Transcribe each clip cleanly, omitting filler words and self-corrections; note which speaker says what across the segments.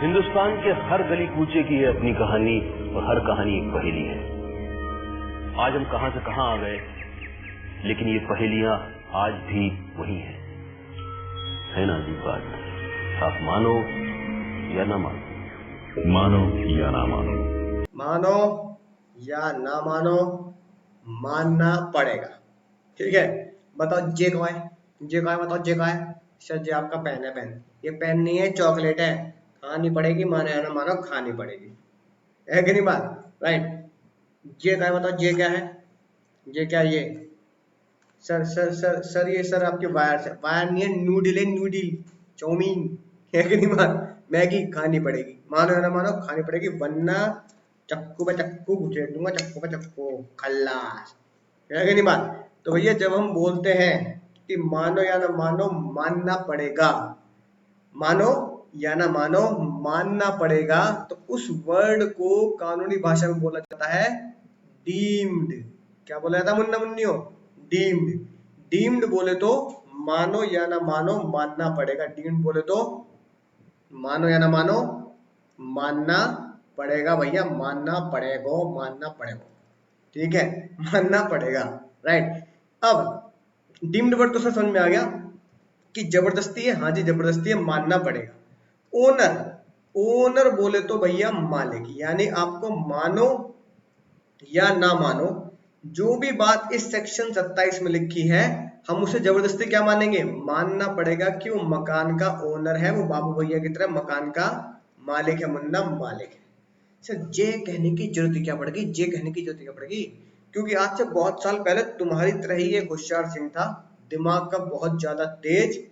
Speaker 1: हिंदुस्तान के हर गली कूचे की है अपनी कहानी और हर कहानी एक पहेली है। आज हम कहां से कहां आ गए, लेकिन ये पहेलियां आज भी वही हैं। है ना अजीब बात? आप मानो या ना मानो, मानो या ना मानो,
Speaker 2: मानो या ना मानो, मानना पड़ेगा। ठीक है, बताओ जे कहाँ है? जे कहाँ है? बताओ जे कहाँ है? सर जी आपका पेन है। पेन, ये पेन नहीं है, चॉकलेट है। खानी पड़ेगी, मानो या ना मानो, खानी पड़ेगी। है कि नहीं बात? राइट। जे कहाँ है? बताओ जे क्या है? ये क्या है ये? सर सर सर सर ये सर आपके वायर से, वायर नहीं है, नूडल है, नूडल, चाउमीन। है कि नहीं बात? मैगी खानी पड़ेगी, मानो या ना मानो खानी पड़ेगी, वरना चक्कू पे चक्कू घुसेड़ दूंगा, चक्कू पे चक्कू, खल्लास। है कि नहीं बात? तो भैया जब हम बोलते हैं कि मानो या ना मानो, मानना पड़ेगा, मानो या ना मानो, मानना पड़ेगा, तो उस वर्ड को कानूनी भाषा में बोला जाता है डीम्ड। क्या बोला जाता है मुन्ना मुन्नियो? डीम्ड। डीम्ड बोले तो मानो या ना मानो, मानना पड़ेगा। डीम्ड बोले तो मानो या ना मानो, मानना पड़ेगा भैया, मानना पड़ेगा, मानना पड़ेगा। ठीक है, मानना पड़ेगा। राइट। अब डीम्ड वर्ड तो सर समझ में आ गया कि जबरदस्ती है। हाँ जी जबरदस्ती है, मानना पड़ेगा। ओनर, ओनर बोले तो भैया मालिक, यानी आपको मानो या ना मानो, जो भी बात इस सेक्शन 27 में लिखी है, हम उसे जबरदस्ती क्या मानेंगे? मानना पड़ेगा कि वो मकान का ओनर है, वो बाबू भैया की तरह मकान का मालिक है, मुन्ना मालिक है। सर जे कहने की जरूरत क्या पड़ेगी? जे कहने की जरूरत क्या पड़ेगी? क्योंकि आज से बहुत साल पहले तुम्हारी तरह ही एक होशियार सिंह था, दिमाग का बहुत ज्यादा तेज,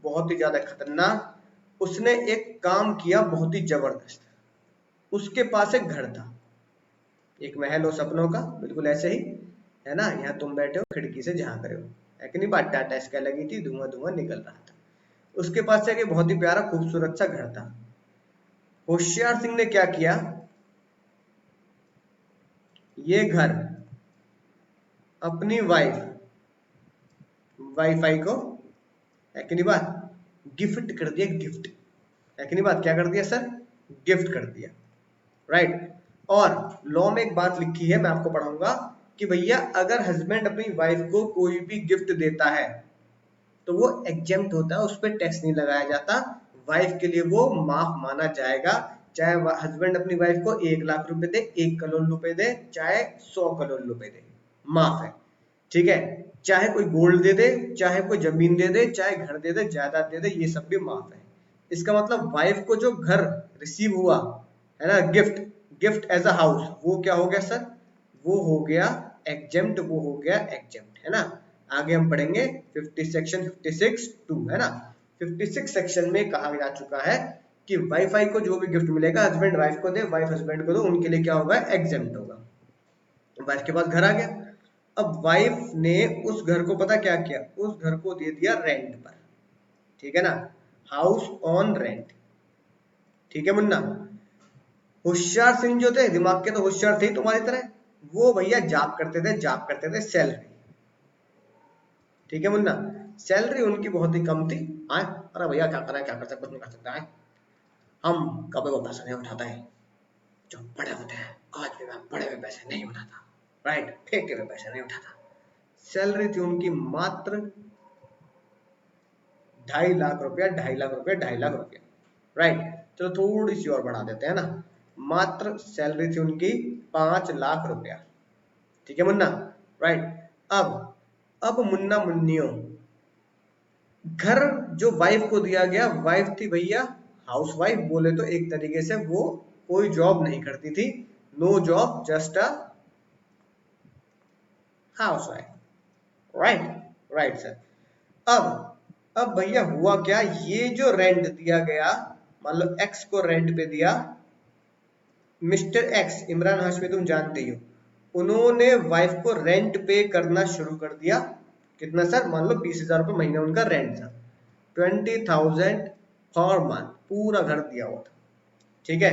Speaker 2: बहुत ही ज्यादा खतरनाक। उसने एक काम किया बहुत ही जबरदस्त। उसके पास एक घर था, एक महल हो सपनों का, बिल्कुल ऐसे ही, है ना? यहाँ तुम बैठे हो, खिड़की से झांक रहे हो, है कि नहीं बात? टाटा स्काई लगी थी, धुआं धुआं निकल रहा था। उसके पास एक बहुत ही प्यारा खूबसूरत सा घर था। होशियार सिंह ने क्या किया? ये घर अपनी वाईफाई को, है कि नहीं बात, गिफ्ट कर दिया, गिफ्ट। है कि नहीं बात? क्या कर दिया सर? गिफ्ट कर दिया। राइट। और लॉ में एक बात लिखी है, मैं आपको पढ़ाऊंगा कि भैया अगर हस्बैंड अपनी वाइफ को कोई भी गिफ्ट देता है तो वो एग्जेम्प्ट होता है, उस पर टैक्स नहीं लगाया जाता, वाइफ के लिए वो माफ माना जाएगा। चाहे हस्बैंड अपनी वाइफ को 1 लाख रुपए दे, 1 करोड़ रुपए दे, चाहे 100 करोड़ रुपए दे, माफ है। ठीक है, चाहे कोई गोल्ड दे दे, चाहे कोई जमीन दे दे, चाहे घर दे दे, जायदाद दे दे, ये सब भी माफ है। इसका मतलब वाइफ को जो घर रिसीव हुआ है ना, gift, gift as a house, वो क्या हो गया सर? वो हो गया एग्जेम्प्ट, वो हो गया एग्जेम्प्ट, है ना? आगे हम पढ़ेंगे 50 सेक्शन 56(2), है ना? 56 सेक्शन में कहा जा चुका है कि वाईफाई को जो भी गिफ्ट मिलेगा, हस्बैंड वाइफ को दे, वाइफ हस्बैंड को दे, उनके लिए क्या होगा? एग्जेम्प्ट होगा। वाइफ के पास घर आ गया, अब वाइफ ने उस घर को पता क्या किया? उस घर को दे दिया रेंट पर। ठीक है ना? House on rent. ठीक है मुन्ना? होशियार सिंह जो थे, दिमाग के तो होशियार थे तुम्हारी तरह, वो भैया जॉब करते थे, जॉब करते थे, सैलरी। ठीक है मुन्ना? सैलरी उनकी बहुत ही कम थी। आए, अरे भैया क्या करें, क्या कर सकते, कुछ नहीं कर सकता है, हम कभी वो पैसा नहीं उठाते हैं जो बड़े होते हैं। आज भी मैं बड़े हुए पैसे नहीं उठाता, राइट? फेंके हुए पैसे नहीं उठाता। सैलरी थी उनकी मात्र 2.5 लाख रुपया, 2.5 लाख रुपया, 2.5 लाख रुपया। राइट। चलो थोड़ी सी और बढ़ा देते हैं ना, मात्र सैलरी थी उनकी 5 लाख रुपया। ठीक है मुन्ना? राइट। अब मुन्ना मुन्नियों, घर जो वाइफ को दिया गया, वाइफ थी भैया हाउस वाइफ, बोले तो एक तरीके से वो कोई जॉब नहीं करती थी, no job, just a housewife. Right, right sir. अब भैया हुआ क्या? ये जो रेंट दिया गया, मान लो एक्स को रेंट पे दिया, मिस्टर एक्स, इमरान हाशमी तुम जानते ही हो, उन्होंने वाइफ को रेंट पे करना शुरू कर दिया। कितना सर? मान लो 20,000 रुपये महीना उनका रेंट था, 20,000 फॉर मंथ, पूरा घर दिया हुआ था। ठीक है?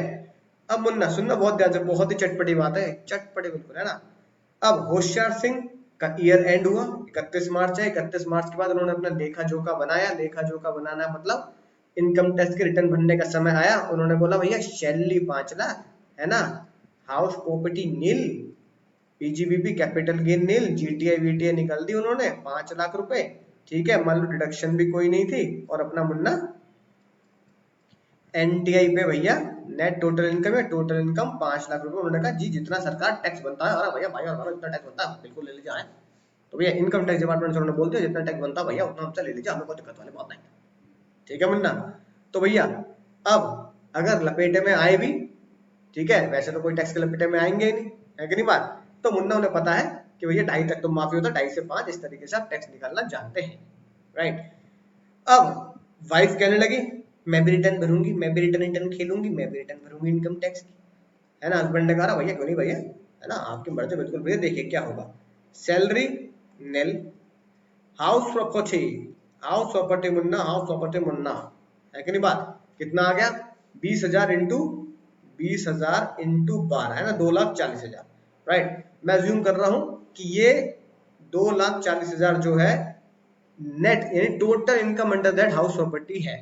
Speaker 2: अब मुन्ना सुनना बहुत ध्यान से, बहुत ही चटपटी बात है, चटपटी बिल्कुल, है ना? अब होशियार सिंह का ईयर एंड हुआ, 31 मार्च है, 31 मार्च के बाद उन्होंने अपना लेखा जोखा बनाया। लेखा जोखा बनाना मतलब इनकम टैक्स के रिटर्न भरने का समय आया, उन्होंने बोला भैया सैलरी 5 लाख है ना, हाउस प्रॉपर्टी नील, पीजीबीपी कैपिटल गेन नील, जीटीआई वीटीआई निकाल दी उन्होंने 5 लाख रुपए, ठीक है, मान लो डिडक्शन भी कोई नहीं थी, और अपना मुन्ना एनटीआई पे भैया नेट टोटल इनकम है, टोटल इनकम 5 लाख रुपए, उन्होंने कहा जी जितना सरकार टैक्स बनता है, अरे भैया भाई और जितना टैक्स बनता है बिल्कुल ले लीजिए आए, तो भैया इनकम टैक्स डिपार्टमेंट से उन्होंने बोल दिया जितना टैक्स बनता है भैया उतना हमसे ले लीजिए, हमें कोई दिक्कत वाली बात नहीं, ठीक है मुन्ना। तो भैया अब अगर लपेटे में आए भी, ठीक है, वैसे तो कोई टैक्स के लपेटे में आएंगे ही नहीं, है कि नहीं बात, तो मुन्ना उन्हें पता है कि भैया 2.5 तक तो माफी होता है, 2.5 से 5 इस तरीके से आप टैक्स निकालना जानते हैं, राइट। अब वाइफ कहने लगी मैं भी रिटर्न भरूंगी, मैं भी रिटर्न खेलूंगी, मैं भी रिटर्न भरूंगी इनकम टैक्स की, है ना। हस्बैंड ने कहा भैया क्यों नहीं भैया, है ना, आपकी मर्जी, बिल्कुल भैया, देखिए क्या होगा, salary nil, house property, house property मुन्ना, हाउस प्रॉपर्टी मुन्ना, है कि नहीं बात, कितना आ गया 20,000 इंटू 20,000 इंटू 12 है ना, 2,40,000, राइट। मैं अज्यूम कर रहा हूं कि ये 2,40,000 जो है नेट यानी total income under that house property है,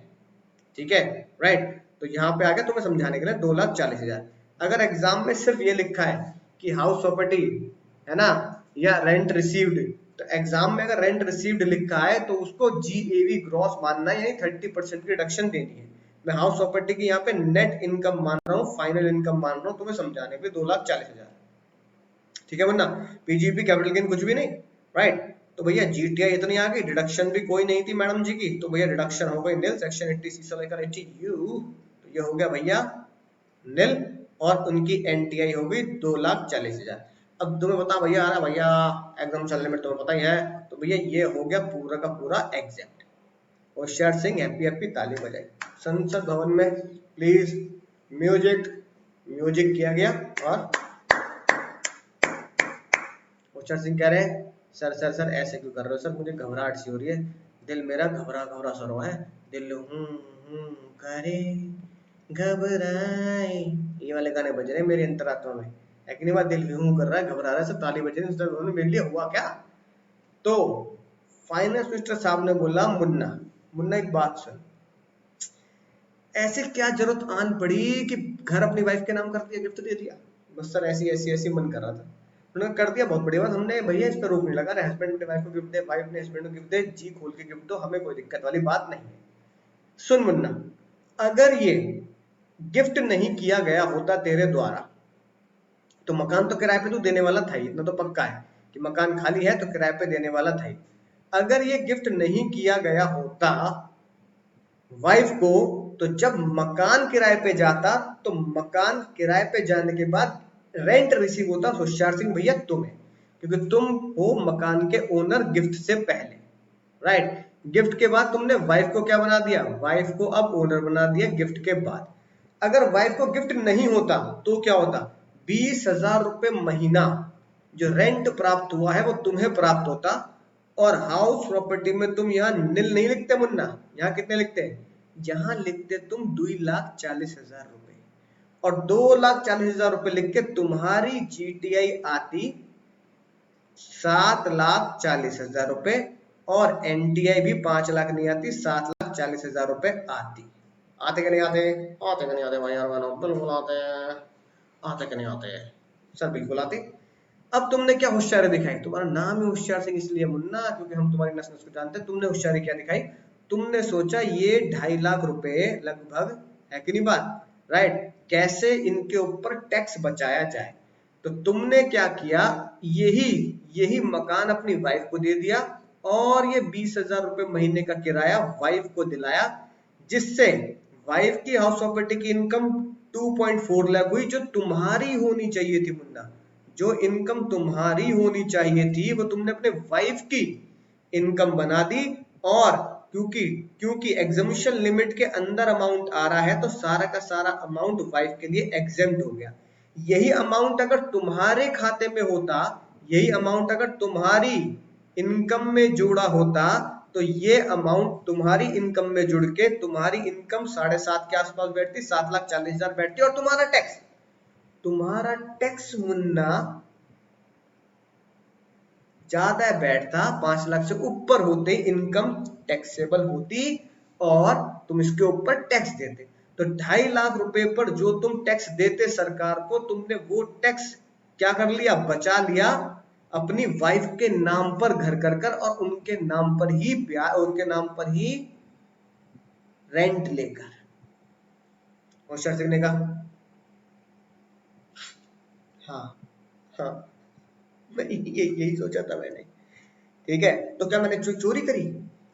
Speaker 2: ठीक है, राइट। तो यहाँ पे आ गया तुम्हें समझाने के लिए 2,40,000। अगर एग्जाम में सिर्फ ये लिखा है कि हाउस प्रॉपर्टी है ना या रेंट रिसीव्ड, तो एग्जाम में अगर रेंट रिसीव्ड लिखा है तो उसको जीएवी ग्रॉस मानना है, यानी 30% की रिडक्शन देनी है। मैं हाउस प्रॉपर्टी की यहाँ पे नेट इनकम मान रहा हूँ, फाइनल इनकम मान रहा हूँ तुम्हें समझाने के लिए 2,40,000, ठीक है वरना पीजीपी कैपिटल गेन कुछ भी नहीं, राइट। तो भैया जीटीआई इतनी आ गई, डिडक्शन भी कोई नहीं थी मैडम जी की, तो भैया डिडक्शन हो गई निल, सेक्शन 80 सवाल 80 यू, तो ये हो गया भैया निल, और उनकी एनटीआई हो गई 2,40,000। अब तुम्हें बता भैया आ रहा भैया एग्जाम चलने में तुम्हें पता ही है, तो भैया ये हो गया पूरा का पूरा exact. Hoshiyar Singh happy happy ताली बजाई। संसद भवन में प्लीज म्यूजिक, म्यूजिक किया गया, और होशियार सिंह कह रहे हैं सर सर सर ऐसे क्यों कर रहे हो सर, मुझे घबराहट सी हो रही है, दिल मेरा घबरा घबरा सा रहा है, दिल करे घबराए, ये वाले गाने बज रहे हैं मेरे अंतरात्मा में, है कि नहीं बात, दिल कर रहा है, घबरा रहा है, सब ताली बज रही है, मेरे लिए हुआ क्या। तो फाइनेंस मिनिस्टर साहब ने बोला मुन्ना, मुन्ना एक बात सुन, ऐसे क्या जरूरत आन पड़ी कि घर अपनी वाइफ के नाम कर दिया, गिफ्ट दे दिया, बस सर ऐसी ऐसी ऐसी मन कर रहा था, उन्होंने कर दिया, बहुत बढ़िया बात, हमने भैया इस पर रोक नहीं लगा रहा, हस्बैंड ने वाइफ को गिफ्ट दे, वाइफ ने हस्बैंड को गिफ्ट दे, जी खोल के गिफ्ट दो, हमें कोई दिक्कत वाली बात नहीं है। सुन मुन्ना, अगर ये गिफ्ट नहीं किया गया होता तेरे द्वारा, तो मकान तो किराए पे तू देने वाला था ही, इतना तो पक्का है कि मकान खाली है तो किराए पे देने वाला था ही। अगर ये गिफ्ट नहीं किया गया होता वाइफ को, तो जब मकान किराए पे जाता, तो मकान किराए पे जाने के बाद रेंट रिसीव होता होशियार सिंह भैया तुम्हें, क्योंकि तुम हो मकान के ओनर गिफ्ट से पहले, राइट। गिफ्ट के बाद तुमने वाइफ को क्या बना दिया, वाइफ को अब ओनर बना दिया गिफ्ट के बाद। अगर वाइफ को गिफ्ट नहीं होता तो क्या होता, 20,000 रुपए महीना जो रेंट प्राप्त हुआ है वो तुम्हें प्राप्त होता, और हाउस प्रॉपर्टी में तुम यहाँ नील नहीं लिखते मुन्ना, यहाँ कितने लिखते हैं, यहाँ लिखते तुम 2,40,000 रुपए, और 2,40,000 रुपए लिख के तुम्हारी जीटीआई आती 7,40,000 रुपए, और एनटीआई भी 5 लाख नहीं आती, 7,40,000 रुपए आती। आते कि नहीं आते, आते कि नहीं आते भाई यार, बिल्कुल आते हैं, आते कि नहीं आते सर, बिल्कुल आते। अब तुमने क्या होशियारी दिखाई, तुम्हारा नाम ही होशियार सिंह इसलिए मुन्ना क्योंकि हम तुम्हारी नस नस को जानते हैं। तुमने होशियारी क्या दिखाई, तुमने सोचा ये 2.5 लाख रुपए लगभग, है कि नहीं बात, राइट, कैसे इनके ऊपर टैक्स बचाया जाए। तो तुमने क्या किया, यही यही मकान अपनी वाइफ को दे दिया, और ये 20,000 रुपए महीने का किराया वाइफ को दिलाया, जिससे वाइफ की हाउस प्रॉपर्टी की इनकम 2.4 लाख हुई, जो तुम्हारी होनी चाहिए थी मुन्ना, जो इनकम तुम्हारी होनी चाहिए थी वो तुमने अपने वाइफ की इनकम बना दी। और क्योंकि क्योंकि एग्जामिशन लिमिट के अंदर अमाउंट आ रहा है, तो सारा का सारा अमाउंट वाइफ के लिए एग्जेम्प्ट हो गया। यही अमाउंट अगर तुम्हारे खाते में होता, यही अमाउंट अगर तुम्हारी इनकम में जुड़ा होता, तो ये अमाउंट तुम्हारी इनकम में जुड़ के तुम्हारी इनकम 7.5 के आसपास बैठती, 7,40,000 बैठती, और तुम्हारा टैक्स मुन्ना ज्यादा बैठता, 5 लाख से ऊपर होते इनकम टैक्सेबल होती, और तुम इसके ऊपर टैक्स देते। तो 2.5 लाख रुपए पर जो तुम टैक्स देते सरकार को, तुमने वो टैक्स क्या कर लिया, बचा लिया अपनी वाइफ के नाम पर घर कर कर, और उनके नाम पर ही ब्याज, उनके नाम पर ही रेंट लेकर। होशियार सिंह ने कहा हाँ हाँ, यही सोचा था मैंने। ठीक है, तो क्या मैंने चोरी करी?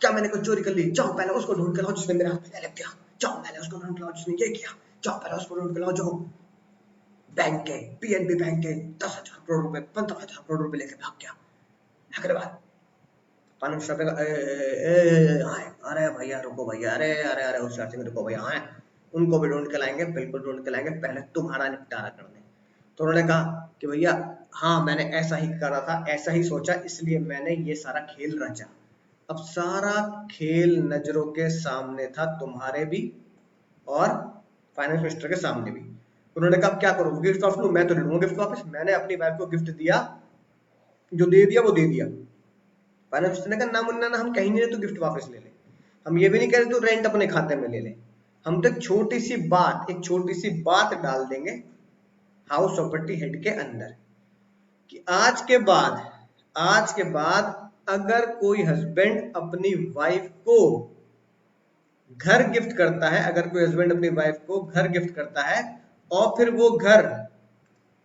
Speaker 2: क्या मैंने कुछ चोरी कर ली? जाओ पहले उसको ढूंढ के लाओ जिसने मेरा हाथ पहले किया, जाओ पहले उसको ढूंढ के लाओ जिसने ये किया, जाओ पहले उसको ढूंढ के लाओ जो बैंक के, पीएनबी बैंक के 10,000 करोड़ रुपए, 15,000 करोड़ रुपए लेके भाग गया। अगले बार पानी मिश्रा का अरे भैया रुको भैया, अरे अरे अरे होशियार सिंह रुको भैया, आए उनको भी ढूंढ के लाएंगे, बिल्कुल ढूंढ के लाएंगे, पहले तुम्हारा निपटारा कर दें। तो उन्होंने कहा कि भैया हाँ मैंने ऐसा ही करा था, ऐसा ही सोचा, इसलिए मैंने ये सारा खेल रचा। अब सारा खेल नजरों के सामने था, तुम्हारे भी और फाइनेंस मिनिस्टर के सामने भी। उन्होंने कहा क्या करूं, गिफ्ट वापस लूं? मैं तो ले लूंगा गिफ्ट वापस, मैंने अपनी वाइफ को गिफ्ट दिया, जो दे दिया वो दे दिया। फाइनेंस मिनिस्टर ने कहा ना मुन्ना ना, हम कहीं नहीं, तो गिफ्ट वापस ले ले, हम ये भी नहीं कह रहे तू रेंट अपने खाते में ले ले, हम तो एक छोटी सी बात डाल देंगे हाउस प्रॉपर्टी हेड के अंदर कि आज के बाद अगर कोई हस्बैंड अपनी वाइफ को घर गिफ्ट करता है, अगर कोई हस्बैंड अपनी वाइफ को घर गिफ्ट करता है और फिर वो घर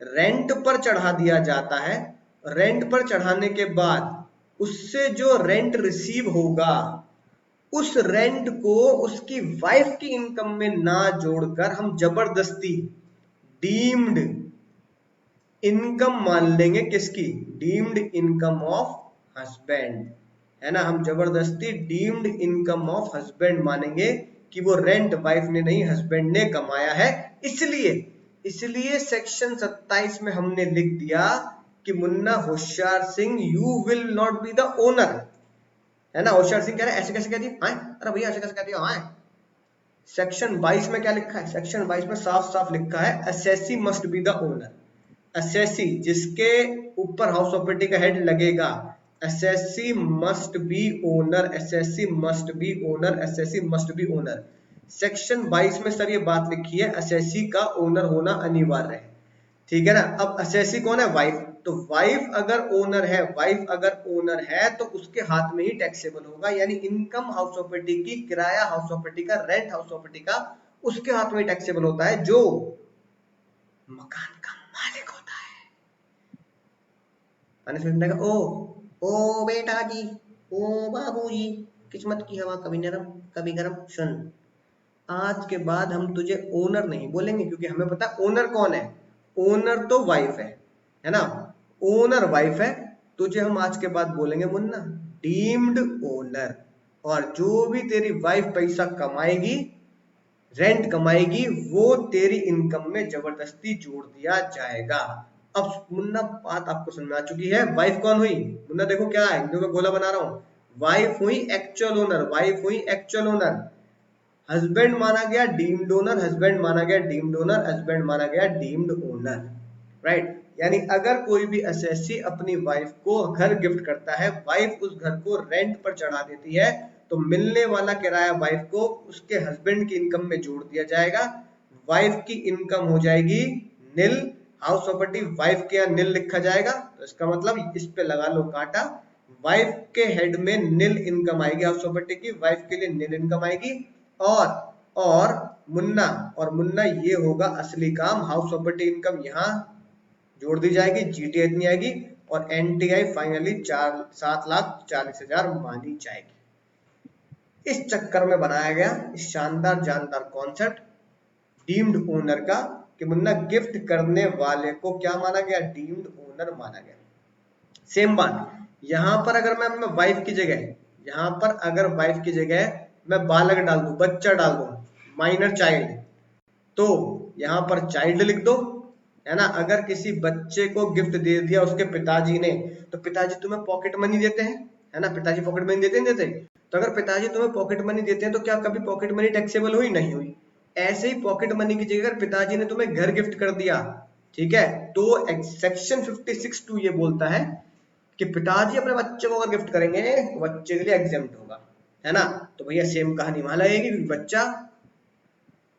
Speaker 2: रेंट पर चढ़ा दिया जाता है, रेंट पर चढ़ाने के बाद उससे जो रेंट रिसीव होगा, उस रेंट को उसकी वाइफ की इनकम में ना जोड़कर हम जबरदस्ती डीम्ड इनकम मान लेंगे, किसकी? डीम्ड इनकम ऑफ हस्बैंड, है ना, हम जबरदस्ती डीम्ड इनकम ऑफ हस्बैंड मानेंगे कि वो रेंट वाइफ ने नहीं हस्बैंड ने कमाया है। इसलिए सेक्शन 27 में हमने लिख दिया कि Munna Hoshiyar Singh you will not be the owner, है ना। होशियार सिंह कह रहे ऐसे कैसे कह दिया, अरे भैया ऐसे कैसे कह दिया? सेक्शन 22 में क्या लिखा है? सेक्शन 22 में साफ साफ लिखा है assessee must be the owner. Assessee जिसके ऊपर हाउस प्रॉपर्टी का हेड लगेगा, assessee must be owner, assessee must be owner, assessee must be owner. Section 22 में सर ये बात लिखी है असेसी का ओनर होना अनिवार्य है, ठीक है ना। अब असेसी कौन है? वाइफ। तो वाइफ अगर ओनर है तो उसके हाथ में ही टैक्सेबल होगा, यानी इनकम हाउस प्रॉपर्टी की, किराया हाउस प्रॉपर्टी का, रेंट हाउस प्रॉपर्टी का उसके हाथ में टैक्सेबल होता है जो मकान का मालिक होता है। ओ बेटा जी, ओ बाबूजी, किस्मत की हवा कभी नरम कभी गरम, सुन आज के बाद हम तुझे ओनर नहीं बोलेंगे, क्योंकि हमें पता है ओनर कौन है। ओनर तो वाइफ है ना, ओनर वाइफ है। तुझे हम आज के बाद बोलेंगे मुन्ना डीम्ड ओनर, और जो भी तेरी वाइफ पैसा कमाएगी, रेंट कमाएगी, वो तेरी इनकम में जबरदस्ती जोड़ दिया जाएगा। अब मुन्ना बात आपको समझ में आ चुकी है। वाइफ कौन हुई मुन्ना? देखो क्या है, मैं गोला बना रहा हूं। वाइफ हुई एक्चुअल ओनर, वाइफ हुई एक्चुअल ओनर। हस्बैंड माना गया डीम्ड ओनर, हस्बैंड माना गया डीम्ड ओनर, हस्बैंड माना गया डीम्ड ओनर, राइट। यानी अगर कोई भी असेसी अपनी वाइफ को घर गिफ्ट करता है, वाइफ उस घर को रेंट पर चढ़ा देती है, तो मिलने वाला किराया वाइफ को उसके हस्बैंड की इनकम में जोड़ दिया जाएगा। वाइफ की इनकम हो जाएगी नील, हाउस प्रॉपर्टी वाइफ के यहाँ नील लिखा जाएगा। तो इसका मतलब इस पे लगा लो कांटा, वाइफ के हेड में नील इनकम आएगी हाउस प्रॉपर्टी की, वाइफ के लिए नील इनकम आएगी। और मुन्ना ये होगा असली काम, हाउस प्रॉपर्टी इनकम यहाँ जोड़ दी जाएगी, जीटीए इतनी आएगी, और एनटीआई फाइनली 7,40,000 मानी जाएगी। इस चक्कर में बनाया गया इस शानदार जानदार कॉन्सेप्ट डीम्ड ओनर का, कि मुन्ना गिफ्ट करने वाले को क्या माना गया? डीम्ड ओनर माना गया। सेम बात यहाँ पर अगर मैं वाइफ की जगह मैं बालक डाल दूं, बच्चा डाल दूं, माइनर चाइल्ड, तो यहाँ पर चाइल्ड लिख दो, है ना। अगर किसी बच्चे को गिफ्ट दे दिया उसके पिताजी ने, तो पिताजी तुम्हें पॉकेट मनी देते हैं, है ना, पिताजी पॉकेट मनी देते हैं, देते। तो अगर पिताजी तुम्हें पॉकेट मनी देते हैं तो क्या कभी पॉकेट मनी टैक्सेबल हुई? नहीं हुई। ऐसे ही पॉकेट मनी की जगह अगर पिताजी ने तुम्हें घर गिफ्ट कर दिया, ठीक है, तो सेक्शन 56(2) ये बोलता है कि पिताजी अपने बच्चे को अगर गिफ्ट करेंगे तो बच्चे के लिए एग्जेम्प्ट होगा। है ना। तो भैया सेम कहानी वहां लगेगी, क्योंकि बच्चा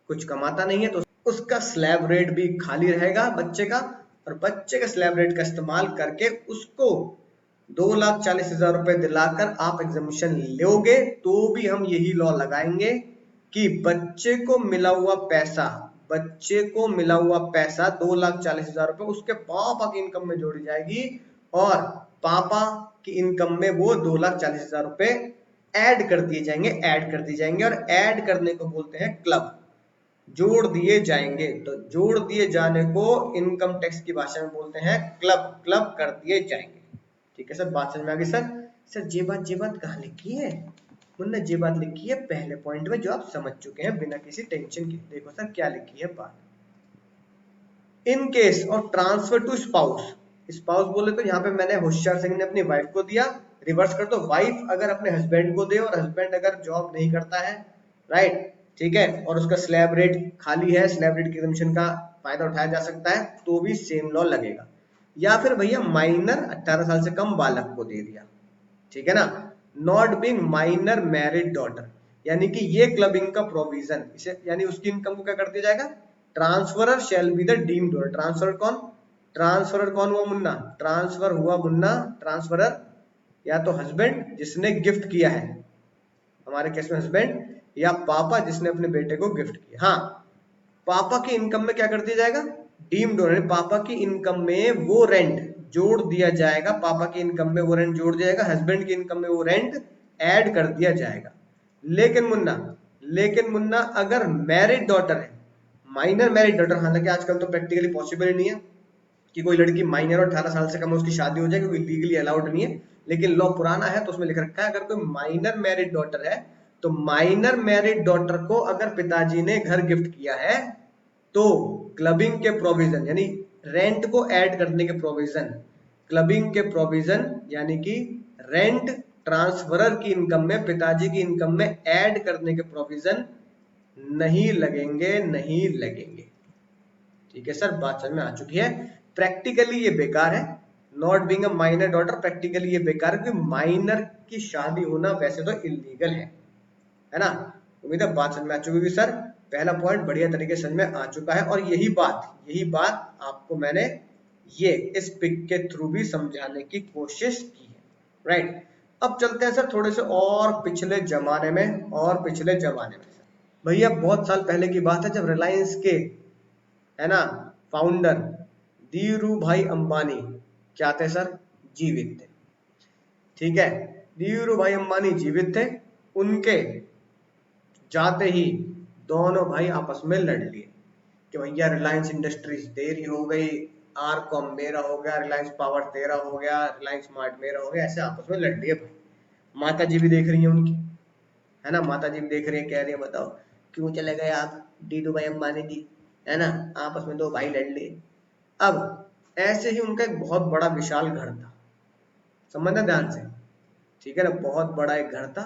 Speaker 2: कुछ कमाता नहीं है तो उसका स्लैब रेट भी खाली रहेगा बच्चे का, और बच्चे का स्लैब रेट का इस्तेमाल करके उसको 2,40,000 रुपए दिलाकर आप एग्जामिशन लोगे, तो भी हम यही लॉ लगाएंगे कि बच्चे को मिला हुआ पैसा 2,40,000 रुपए उसके पापा की इनकम में जोड़ी जाएगी, और पापा की इनकम में वो 2,40,000 रुपए ऐड कर दिए जाएंगे, और ऐड करने को बोलते हैं क्लब, जोड़ दिए जाएंगे। तो जोड़ दिए जाने को इनकम टैक्स की भाषा में बोलते हैं क्लब, क्लब कर दिए जाएंगे। ठीक है सर, बात समझ में आ गई सर। सर ये बात कहाँ लिखी है मुन्ना? ये बात लिखी है पहले पॉइंट में जो आप समझ चुके हैं बिना किसी टेंशन के। देखो सर क्या लिखी है बात, in case of transfer to spouse. Spouse बोले तो यहाँ पे मैंने होशियार सिंह ने अपनी वाइफ को दिया, रिवर्स कर दो, वाइफ अगर अपने हस्बैंड को दे और हस्बैंड अगर जॉब नहीं करता है, राइट, ठीक है, और उसका स्लैब रेट खाली है, स्लैब रेट की एग्जम्पशन का फायदा उठाया जा सकता है, तो भी सेम लॉ लगेगा। या फिर भैया माइनर 18 साल से कम बालक को दे दिया, ठीक है ना, not being minor married daughter, यानी कि ये क्लबिंग का प्रोविजन, इसे यानी उसकी इनकम को क्या कर दिया जाएगा, transferor shall be the deemed daughter. Transferor कौन हुआ मुन्ना? ट्रांसफर हुआ मुन्ना, ट्रांसफरर या तो हस्बैंड जिसने गिफ्ट किया है, हमारे केस में हस्बैंड, या पापा जिसने अपने बेटे को गिफ्ट किया। हाँ, पापा की इनकम में क्या कर दिया जाएगा, डीम्ड डॉटर, पापा की इनकम में वो रेंट जोड़ दिया जाएगा, पापा की इनकम में वो रेंट जोड़ दिया जाएगा, हस्बैंड की इनकम में वो रेंट ऐड कर दिया जाएगा। लेकिन मुन्ना अगर मैरिड डॉटर है, माइनर मैरिड डॉटर, हालांकि आजकल तो प्रैक्टिकली पॉसिबल ही नहीं है कि कोई लड़की माइनर और 18 साल से कम उसकी शादी हो जाए, क्योंकि लीगली अलाउड नहीं है, लेकिन लॉ पुराना है तो उसमें लिख रखा है अगर कोई माइनर मैरिड डॉटर है, तो माइनर मैरिड डॉटर को अगर पिताजी ने घर गिफ्ट किया है, तो क्लबिंग के प्रोविजन यानी रेंट को ऐड करने के प्रोविजन, क्लबिंग के प्रोविजन यानी कि रेंट ट्रांसफरर की इनकम में, पिताजी की इनकम में ऐड करने के प्रोविजन नहीं लगेंगे। ठीक है सर, बात समझ में आ चुकी है। प्रैक्टिकली ये बेकार है, not being a minor daughter, practically ये बेकार है, क्योंकि माइनर की शादी होना वैसे तो इलीगल है ना। उम्मीद है बात समझ में आ चुकी होगी सर। पहला पॉइंट बढ़िया तरीके से समझ में आ चुका है, और यही बात आपको मैंने ये इस पिक के थ्रू भी समझाने की कोशिश की है, राइट। अब चलते हैं सर थोड़े से और पिछले जमाने में भैया बहुत साल पहले की बात है, जब रिलायंस के, है ना, फाउंडर धीरू भाई अंबानी क्या थे सर, जीवित थे। ठीक है, धीरू भाई अंबानी जीवित थे, उनके जाते ही दोनों भाई आपस में लड़ लिए कि भैया रिलायंस इंडस्ट्रीज तेरी हो गई, आरकॉम मेरा हो गया, रिलायंस पावर तेरा हो गया, रिलायंस स्मार्ट मेरा हो गया, ऐसे आपस में लड़ लिए भाई। माता जी भी देख रही है उनकी, है ना, माता जी भी देख रही है, कह रही है बताओ क्यों चले गए आप धीरू भाई अंबानी जी, है ना, आपस में दो भाई लड़ लिए। अब ऐसे ही उनका एक बहुत बड़ा विशाल घर था, समझना ध्यान से, ठीक है ना, बहुत बड़ा एक घर था,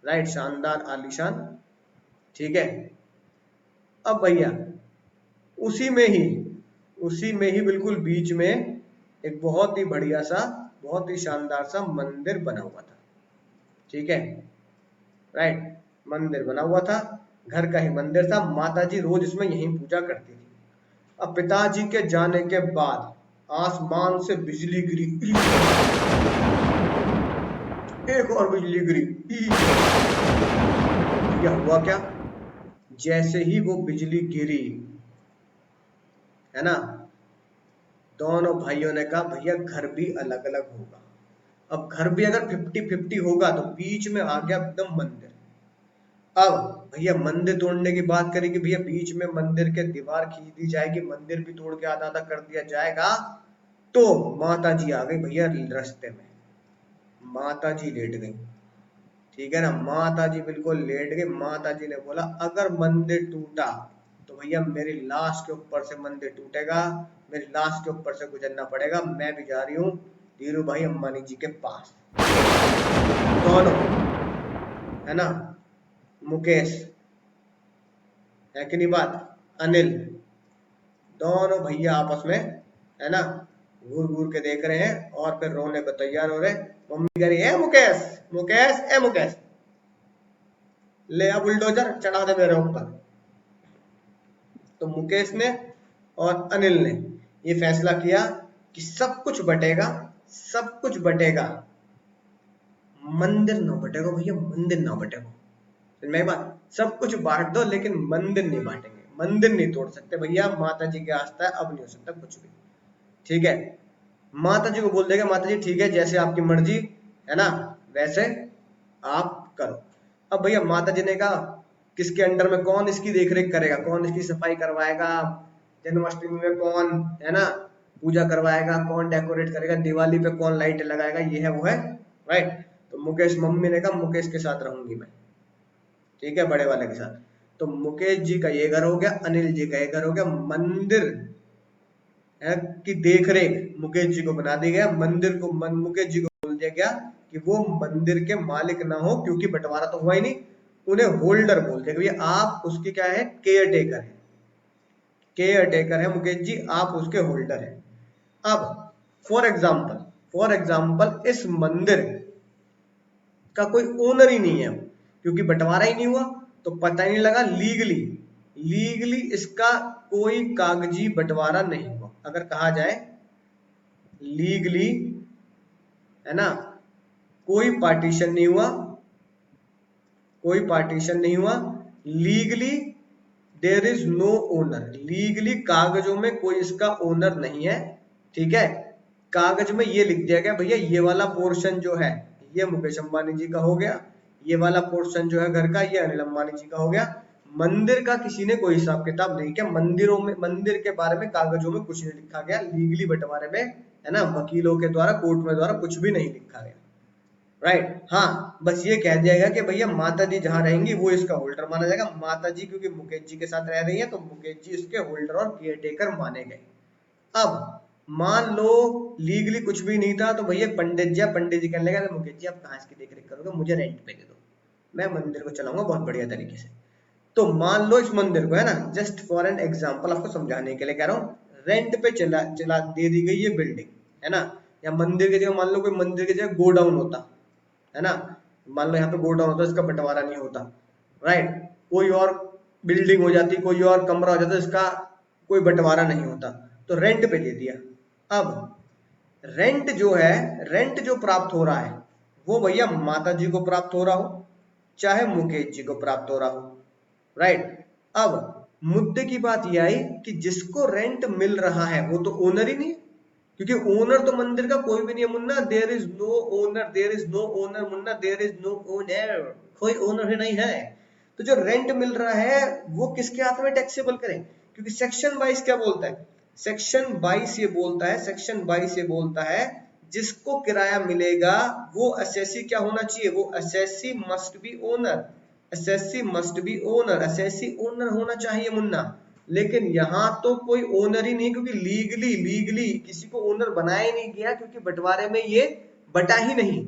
Speaker 2: राइट, शानदार आलीशान, ठीक है। अब भैया उसी में ही बिल्कुल बीच में एक बहुत ही बढ़िया सा, बहुत ही शानदार सा मंदिर बना हुआ था, ठीक है, राइट, मंदिर बना हुआ था, घर का ही मंदिर था, माता जी रोज इसमें यहीं पूजा करती थी। अब पिताजी के जाने के बाद आसमान से बिजली गिरी, एक और बिजली गिरी, यह हुआ क्या, जैसे ही वो बिजली गिरी, है ना, दोनों भाइयों ने कहा भैया घर भी अलग अलग होगा। अब घर भी अगर 50-50 होगा तो बीच में आ गया एकदम मंदिर। अब भैया मंदिर तोड़ने की बात करें कि भैया बीच में मंदिर के दीवार खींच दी जाएगी, मंदिर भी तोड़ के आधा आधा कर दिया जाएगा, तो माता जी आ गई भैया रास्ते में, माता जी लेट गई, ठीक है ना, माता जी बिल्कुल लेट गई। माता जी ने बोला अगर मंदिर टूटा तो भैया मेरी लाश के ऊपर से मंदिर टूटेगा, मेरी लाश के ऊपर से गुजरना पड़ेगा, मैं भी जा रही हूँ धीरू भाई अंबानी जी के पास। दोनों, है ना, मुकेश, है कि नहीं बात, अनिल, दोनों भैया आपस में, है ना, घूर घूर के देख रहे हैं और फिर रोने को तैयार हो रहे। मम्मी कह रही है मुकेश मुकेश ए मुकेश, ले आ बुलडोजर, चढ़ा दे मेरे ऊपर। तो मुकेश ने और अनिल ने ये फैसला किया कि सब कुछ बटेगा, सब कुछ बटेगा, मंदिर ना बटेगा भैया, मंदिर ना बटेगा। मैं बात, सब कुछ बांट दो लेकिन मंदिर नहीं बांटेंगे, मंदिर नहीं तोड़ सकते भैया, माता जी की आस्था है, अब नहीं हो सकता कुछ भी। ठीक है, माता जी को बोल देगा, माता जी ठीक है, जैसे आपकी मर्जी है ना, वैसे आप करो। अब भैया माता जी ने कहा किसके अंडर में कौन इसकी देखरेख करेगा, कौन इसकी सफाई करवाएगा, जन्माष्टमी में कौन है ना पूजा करवाएगा, कौन डेकोरेट करेगा, दिवाली पे कौन लाइट लगाएगा, ये है वो है, राइट। तो मुकेश, मम्मी ने कहा मुकेश के साथ रहूंगी मैं, ठीक है, बड़े वाले के साथ। तो मुकेश जी का ये घर हो गया, अनिल जी का ये घर हो गया, मंदिर की देखरेख मुकेश जी को बना दिया गया, मंदिर को मुकेश जी को बोल दिया गया कि वो मंदिर के मालिक ना हो, क्योंकि बंटवारा तो हुआ ही नहीं, उन्हें होल्डर बोल दिया भैया, आप उसकी क्या है, केयर टेकर है, केयर टेकर है मुकेश जी, आप उसके होल्डर है। अब फॉर एग्जाम्पल इस मंदिर का कोई ओनर ही नहीं है, क्योंकि बंटवारा ही नहीं हुआ, तो पता ही नहीं लगा लीगली, लीगली इसका कोई कागजी बंटवारा नहीं हुआ। अगर कहा जाए लीगली, है ना, कोई पार्टीशन नहीं हुआ, कोई पार्टीशन नहीं हुआ, legally there is no owner, legally कागजों में कोई इसका ओनर नहीं है, ठीक है। कागज में ये लिख दिया गया भैया ये वाला पोर्शन जो है ये मुकेश अंबानी जी का हो गया, ये वाला पोर्शन जो है घर का ये अनिल अंबानी जी का हो गया। मंदिर का किसी ने कोई हिसाब किताब नहीं किया, मंदिरों में, मंदिर के बारे में कागजों में कुछ नहीं लिखा गया, लीगली बंटवारे में, है ना, वकीलों के द्वारा, कोर्ट में द्वारा कुछ भी नहीं लिखा गया, राइट। हाँ, बस ये कह दिया गया कि भैया माता जी जहां रहेंगी वो इसका होल्डर माना जाएगा, माता जी क्योंकि मुकेश जी के साथ रह रही है तो मुकेश जी इसके होल्डर और केयर टेकर माने गए। अब मान लो लीगली कुछ भी नहीं था, तो भैया पंडित जी कहने लगे मुकेश जी आप कहाँ इसकी देखरेख करोगे, मुझे रेंट पे दे दो, मैं मंदिर को चलाऊंगा बहुत बढ़िया तरीके से। तो मान लो इस मंदिर को, है ना, जस्ट फॉर एन एग्जाम्पल आपको समझाने के लिए कह रहा हूँ, रेंट पे चला चला दे दी गई ये बिल्डिंग, है ना, या मंदिर की जगह मान लो कोई मंदिर की जगह गोडाउन होता, है ना, मान लो यहाँ पे गोडाउन होता, इसका बंटवारा नहीं होता, राइट, कोई और बिल्डिंग हो जाती, कोई और कमरा हो जाता, इसका कोई बंटवारा नहीं होता, तो रेंट पे दे दिया। अब रेंट जो है, रेंट जो प्राप्त हो रहा है वो भैया माता जी को प्राप्त हो रहा हो चाहे मुकेश जी को प्राप्त हो रहा हो, राइट। अब मुद्दे की बात यह आई कि जिसको रेंट मिल रहा है वो तो ओनर ही नहीं है, क्योंकि ओनर तो मंदिर का कोई भी नहीं है मुन्ना, there is no owner, there is no owner मुन्ना, देयर इज नो ओनर, कोई ओनर ही नहीं है। तो जो रेंट मिल रहा है वो किसके हाथ में टैक्सेबल करें, क्योंकि सेक्शन 22 क्या बोलता है, सेक्शन 22 ये बोलता है, सेक्शन 22 ये बोलता है जिसको किराया मिलेगा वो असेसी क्या होना चाहिए, वो assessee must be owner, assessee must be owner, assessee owner होना चाहिए मुन्ना। लेकिन यहाँ तो कोई ओनर ही नहीं, क्योंकि लीगली किसी को ओनर बनाया ही नहीं गया, क्योंकि बंटवारे में ये बटा ही नहीं।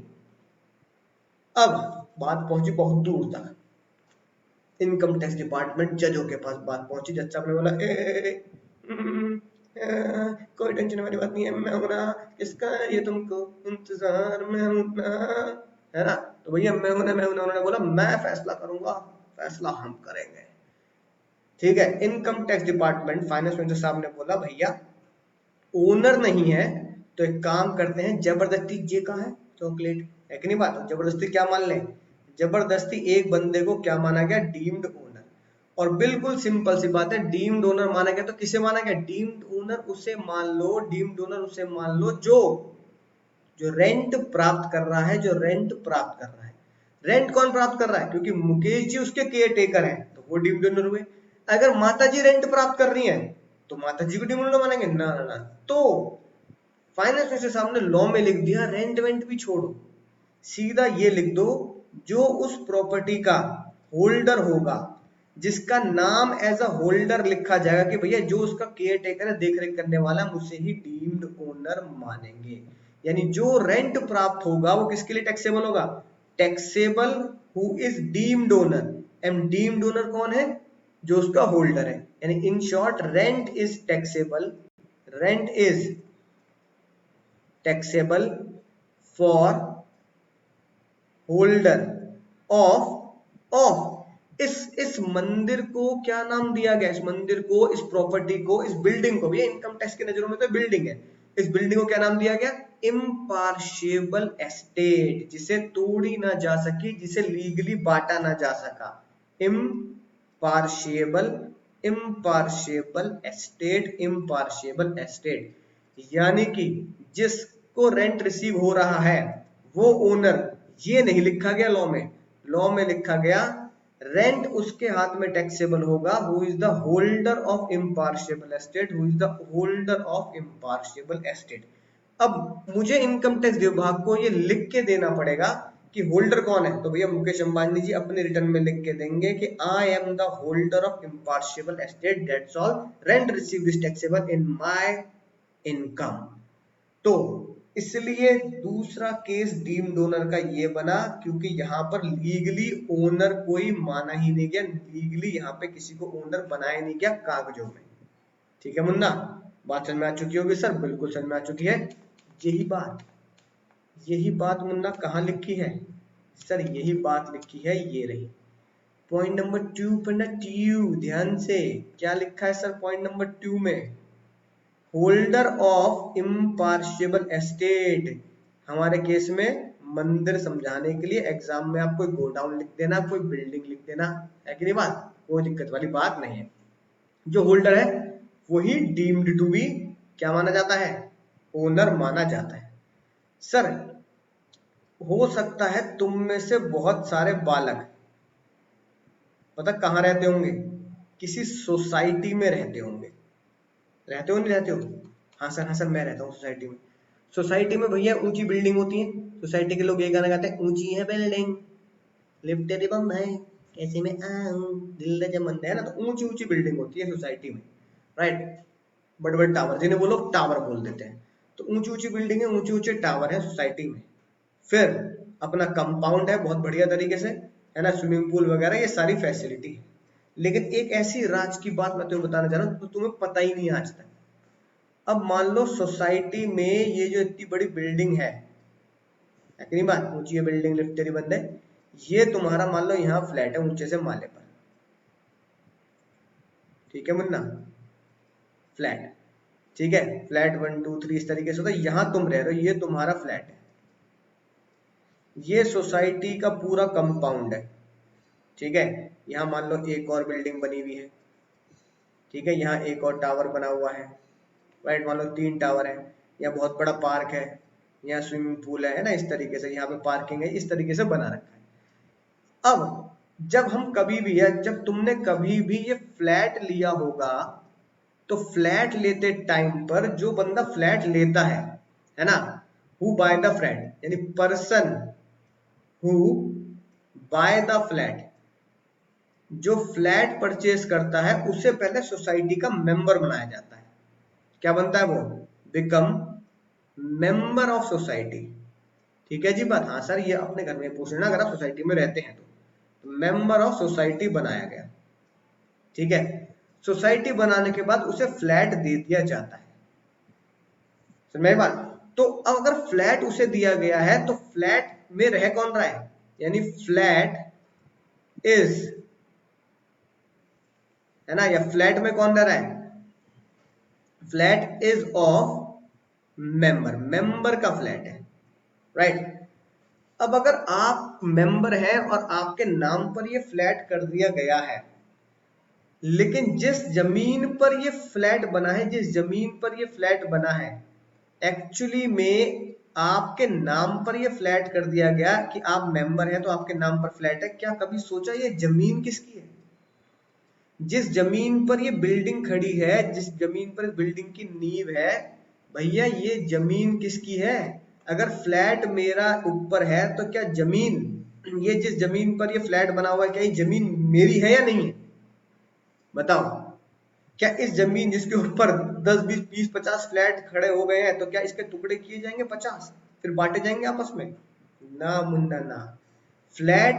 Speaker 2: अब बात पहुंची बहुत दूर तक, इनकम टैक्स डिपार्टमेंट जजों के पास बात पहुंची, जज साहब ने बोला कोई टेंशन वाली बात नहीं है, मैं हूं ना, किसका ये तुमको इंतजार में हूं ना, है ना। तो भैया मैं हूं ना, उन्होंने बोला मैं फैसला करूंगा, फैसला हम करेंगे, ठीक है। Income tax department, finance minister साहब ने बोला भैया ओनर नहीं है तो एक काम करते हैं, जबरदस्ती ये कहा है चॉकलेट है कि नहीं, बात जबरदस्ती क्या मान लें, जबरदस्ती एक बंदे को क्या माना गया, डीम्ड ओनर। और बिल्कुल सिंपल सी बात है, डीम्ड ओनर माना गया तो किसे माना गया, डीम्ड ओनर उसे मान लो, डीम्ड ओनर उसे मान लो जो जो रेंट प्राप्त कर रहा है, जो रेंट प्राप्त कर रहा है। रेंट कौन प्राप्त कर रहा है, क्योंकि मुकेश जी उसके केयर टेकर हैं तो वो डीम्ड ओनर हुए। अगर माता जी रेंट प्राप्त कर रही हैं तो माता जी को डीम्ड ओनर मानेंगे ना, ना ना। तो फाइनेंस मिनिस्टर साहब ने लॉ में लिख दिया, रेंट वेंट भी छोड़ो, सीधा ये लिख दो जो उस प्रॉपर्टी का होल्डर होगा, जिसका नाम एज अ होल्डर लिखा जाएगा कि भैया जो उसका केयर टेकर है, देख रेख करने वाला, उसे ही डीम्ड ओनर मानेंगे। यानी जो रेंट प्राप्त होगा वो किसके लिए टैक्सेबल होगा, taxable who is deemed owner, and deemed owner कौन है, जो उसका होल्डर है। यानी in short rent is taxable, rent is taxable for holder of इस मंदिर को क्या नाम दिया गया, इस मंदिर को, इस प्रॉपर्टी को, इस बिल्डिंग को, भैया इनकम टैक्स की नजरों में तो बिल्डिंग है, इस बिल्डिंग को क्या नाम दिया गया, इम्पार्शियबल एस्टेट, जिसे तोड़ी ना जा सकी, जिसे लीगली बांटा ना जा सका, इम्पार्शियबल, इम्पार्शियबल एस्टेट, इम्पार्शियबल एस्टेट, यानी कि जिसको रेंट रिसीव हो रहा है वो ओनर, ये नहीं लिखा गया लॉ में, लॉ में लिखा गया रेंट उसके हाथ में टैक्सेबल होगा, who is the holder of impartible estate, who is the holder of impartible estate. अब मुझे इनकम टैक्स विभाग को ये लिख के देना पड़ेगा कि होल्डर कौन है, तो भैया मुकेश अंबानी जी अपने रिटर्न में लिख के देंगे कि I am the holder of impartible estate, that's all, rent received is taxable in my income. तो इसलिए दूसरा केस डीम्ड ओनर का ये बना, क्योंकि यहाँ पर लीगली ओनर कोई माना ही नहीं गया, लीगली यहाँ पे किसी को ओनर बनाया नहीं गया कागजों में। ठीक है मुन्ना, बात समझ में आ चुकी होगी सर, बिल्कुल समझ में आ चुकी है। यही बात मुन्ना कहाँ लिखी है सर, यही बात लिखी है, ये रही पॉइंट नंबर 2 पर ना, ट्यू ध्यान से क्या लिखा है सर पॉइंट नंबर 2 में, होल्डर ऑफ इम्पार्शियबल एस्टेट। हमारे केस में मंदिर समझाने के लिए एग्जाम में आप कोई गोडाउन लिख देना, कोई बिल्डिंग लिख देना, है कि नहीं बात, कोई दिक्कत वाली बात नहीं है। जो होल्डर है वही डीम्ड टू बी क्या माना जाता है, ओनर माना जाता है। सर हो सकता है तुम में से बहुत सारे बालक पता कहाँ रहते होंगे, किसी सोसाइटी में रहते होंगे, रहते हो नहीं रहते हो, हाँ सर मैं रहता हूँ सोसाइटी में। सोसाइटी में भैया ऊंची बिल्डिंग होती है, सोसाइटी के लोग ये गाना गाते हैं, ऊंची है बिल्डिंग लिफ्ट रे बम है कैसे में आऊं दिल रे जमन है ना, तो ऊंची ऊंची बिल्डिंग होती है सोसाइटी में, राइट, बड़े बड़े टावर, जिन्हें वो लोग टावर बोल देते हैं, तो ऊंची ऊंची बिल्डिंग है, ऊंचे ऊंचे टावर है सोसाइटी में। फिर अपना कंपाउंड है बहुत बढ़िया तरीके से, है ना, स्विमिंग पूल वगैरह, ये सारी फैसिलिटी है। लेकिन एक ऐसी राज की बात मैं तुम्हें बताना चाह रहा हूँ तो तुम्हें पता ही नहीं आज तक। अब मान लो सोसाइटी में ये जो इतनी बड़ी बिल्डिंग है कि नहीं बात, ऊंची है बिल्डिंग लिफ्ट तेरी बंद है, ये तुम्हारा मान लो यहाँ फ्लैट है ऊंचे से माले पर, ठीक है मुन्ना, फ्लैट, ठीक है, फ्लैट 1 2 3 इस तरीके से होता है, यहाँ तुम रह रहे हो, ये तुम्हारा फ्लैट है, ये सोसाइटी का पूरा कंपाउंड है, ठीक है, यहाँ मान लो एक और बिल्डिंग बनी हुई है, ठीक है, यहाँ एक और टावर बना हुआ है, राइट, मान लो 3 टावर है, यहाँ बहुत बड़ा पार्क है, यहाँ स्विमिंग पूल है ना, इस तरीके से यहाँ पे पार्किंग है, इस तरीके से बना रखा है। अब जब हम कभी भी है, जब तुमने कभी भी ये फ्लैट लिया होगा, तो फ्लैट लेते टाइम पर जो बंदा फ्लैट लेता है ना, हु बाय द फ्लैट, यानी person who by the flat, जो फ्लैट परचेज करता है उसे पहले सोसाइटी का मेंबर बनाया जाता है। क्या बनता है वो, बिकम मेंबर ऑफ सोसाइटी। ठीक है जी बात, हाँ सर ये अपने घर में पूछ लेना अगर आप सोसाइटी में रहते हैं तो मेंबर ऑफ सोसाइटी बनाया गया, ठीक है। सोसाइटी बनाने के बाद उसे फ्लैट दे दिया जाता है, समझ में बात। तो अब अगर फ्लैट उसे दिया गया है तो फ्लैट में रह कौन रहा है, यानी फ्लैट इज, है ना, या फ्लैट में कौन रह रहा है, flat is of member, member का फ्लैट है, राइट। अब अगर आप मेंबर हैं और आपके नाम पर ये फ्लैट कर दिया गया है, लेकिन जिस जमीन पर ये फ्लैट बना है, जिस जमीन पर ये फ्लैट बना है, एक्चुअली में आपके नाम पर ये फ्लैट कर दिया गया कि आप मेंबर हैं तो आपके नाम पर फ्लैट है, क्या कभी सोचा ये जमीन किसकी है, जिस जमीन पर ये बिल्डिंग खड़ी है, जिस जमीन पर बिल्डिंग की नींव है, भैया ये जमीन किसकी है। अगर फ्लैट मेरा ऊपर है तो क्या जमीन, ये जिस जमीन पर ये फ्लैट बना हुआ है, क्या ये जमीन मेरी है या नहीं है, बताओ। क्या इस जमीन जिसके ऊपर 10 20 30 50 फ्लैट खड़े हो गए हैं, तो क्या इसके टुकड़े किए जाएंगे 50, फिर बांटे जाएंगे आपस में, ना मुन्ना ना। Flat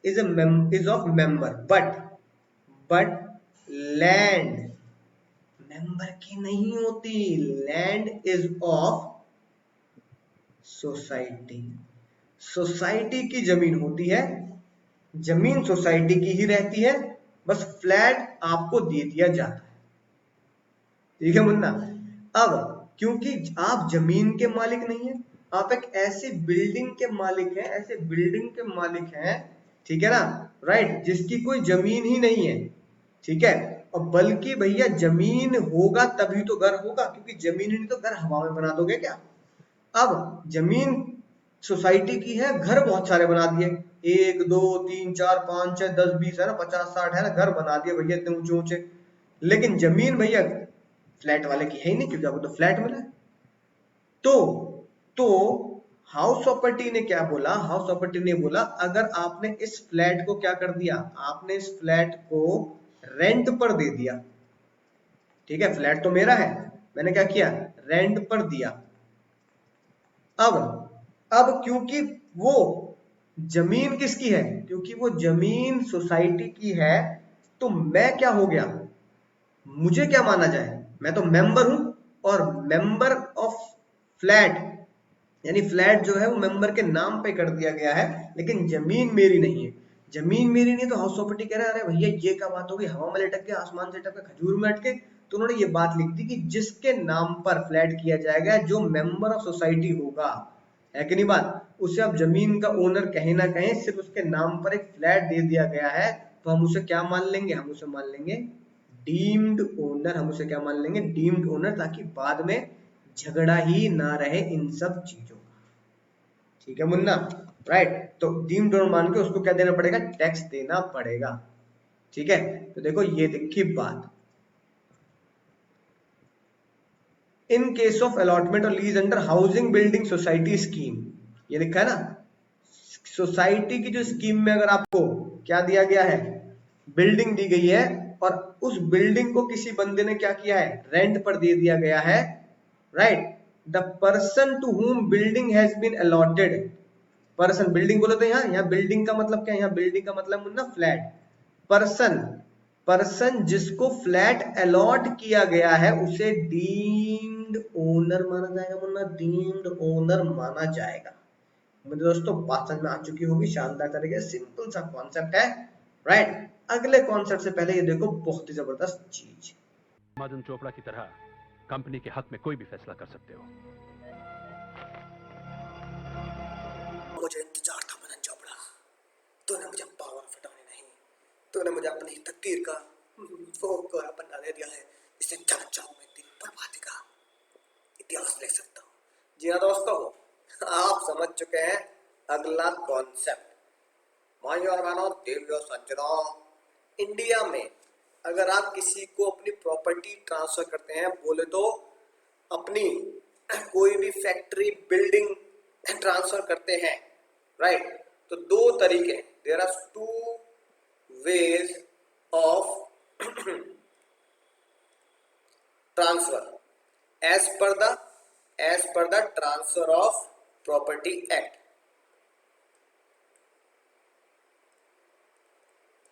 Speaker 2: is of member, but land member की नहीं होती, land is of society, society की जमीन होती है जमीन सोसाइटी की ही रहती है, बस फ्लैट आपको दे दिया जाता है। ठीक है मुन्ना। अब क्योंकि आप जमीन के मालिक नहीं है, आप एक ऐसी बिल्डिंग के मालिक हैं, ऐसे बिल्डिंग के मालिक हैं, ठीक है ना, राइट, जिसकी कोई जमीन ही नहीं है। ठीक है, और बल्कि भैया जमीन होगा तभी तो घर होगा, क्योंकि जमीन ही नहीं तो घर हवा में बना दोगे क्या। अब जमीन सोसाइटी की है, घर बहुत सारे बना दिए, 1 2 3 4 5 6 10 20 है ना, 50 60 है ना, घर बना दिए भैया इतने ऊंचे ऊंचे। लेकिन जमीन भैया फ्लैट वाले की है ही नहीं, क्योंकि आपको तो फ्लैट मिला है। तो तो हाउस प्रॉपर्टी ने क्या बोला, हाउस प्रॉपर्टी ने बोला अगर आपने इस फ्लैट को क्या कर दिया, आपने इस फ्लैट को रेंट पर दे दिया, ठीक है, फ्लैट तो मेरा है, मैंने क्या किया, रेंट पर दिया। अब अब क्योंकि वो जमीन किसकी है, क्योंकि वो जमीन सोसाइटी की है, तो मैं क्या हो गया, मुझे क्या माना जाए, मैं तो मेंबर हूं, और मेंबर ऑफ फ्लैट, यानी फ्लैट जो है वो मेंबर के नाम पे कर दिया गया है, लेकिन जमीन मेरी नहीं है। जमीन मेरी नहीं तो हाउस प्रॉपर्टी कह रहा है अरे भैया ये क्या बात होगी, हवा में लटक के, आसमान से टपके, खजूर में अटके। तो उन्होंने ये बात लिख दी कि जिसके नाम पर फ्लैट किया जाएगा, जो मेंबर ऑफ सोसाइटी होगा, है कि नहीं बात, उसे आप जमीन का ओनर कहीं ना कहीं, सिर्फ उसके नाम पर एक फ्लैट दे दिया गया है, तो हम उसे क्या मान लेंगे, हम उसे मान लेंगे डीम्ड ओनर, हम उसे क्या मान लेंगे, डीम्ड ओनर, ताकि बाद में झगड़ा ही ना रहे इन सब चीजों का। ठीक है मुन्ना, राइट। तो डीम्ड ओनर मान के उसको क्या देना पड़ेगा, टैक्स देना पड़ेगा। ठीक है, तो देखो ये देखी बात, इन केस ऑफ अलॉटमेंट और lease under housing building society scheme, ये लिखा है ना, सोसाइटी की जो स्कीम में अगर आपको क्या दिया गया है, बिल्डिंग दी गई है, और उस बिल्डिंग को किसी बंदे ने क्या किया है, रेंट पर दे दिया गया है, right, the person to whom building has been allotted, person, building बोले तो यहाँ बिल्डिंग का मतलब क्या है, यहाँ बिल्डिंग का मतलब मुन्ना फ्लैट, पर्सन, पर्सन जिसको फ्लैट अलॉट किया गया है उसे डीम्ड ओनर माना जाएगा मुन्ना, डीम्ड ओनर माना जाएगा। मुझे दोस्तों बात समझ में आ चुकी होगी शानदार तरीके से, सिंपल सा कॉन्सेप्ट है, राइट। अगले कॉन्सेप्ट से पहले ये देखो बहुत ही जबरदस्त चीज,
Speaker 1: महाजन चोपड़ा की तरह कंपनी के हक में कोई भी फैसला कर सकते हो।
Speaker 2: मुझे इंतजार था मदन चोपड़ा, तूने मुझे पावर फटाने नहीं, तूने मुझे अपनी तकदीर का वो कोरा पन्ना दे दिया है, इसे जान जाऊं मैं तेरी बर्बादी का इतिहास लिख सकता हूँ। जी हाँ दोस्तों, आप समझ चुके हैं अगला कॉन्सेप्ट। भाइयों और बहनों, देवियों सज्जनों, इंडिया में अगर आप किसी को अपनी प्रॉपर्टी ट्रांसफर करते हैं, बोले तो अपनी कोई भी फैक्ट्री बिल्डिंग ट्रांसफर करते हैं, राइट, तो दो तरीके, there are two ways of transfer as per the transfer of property act.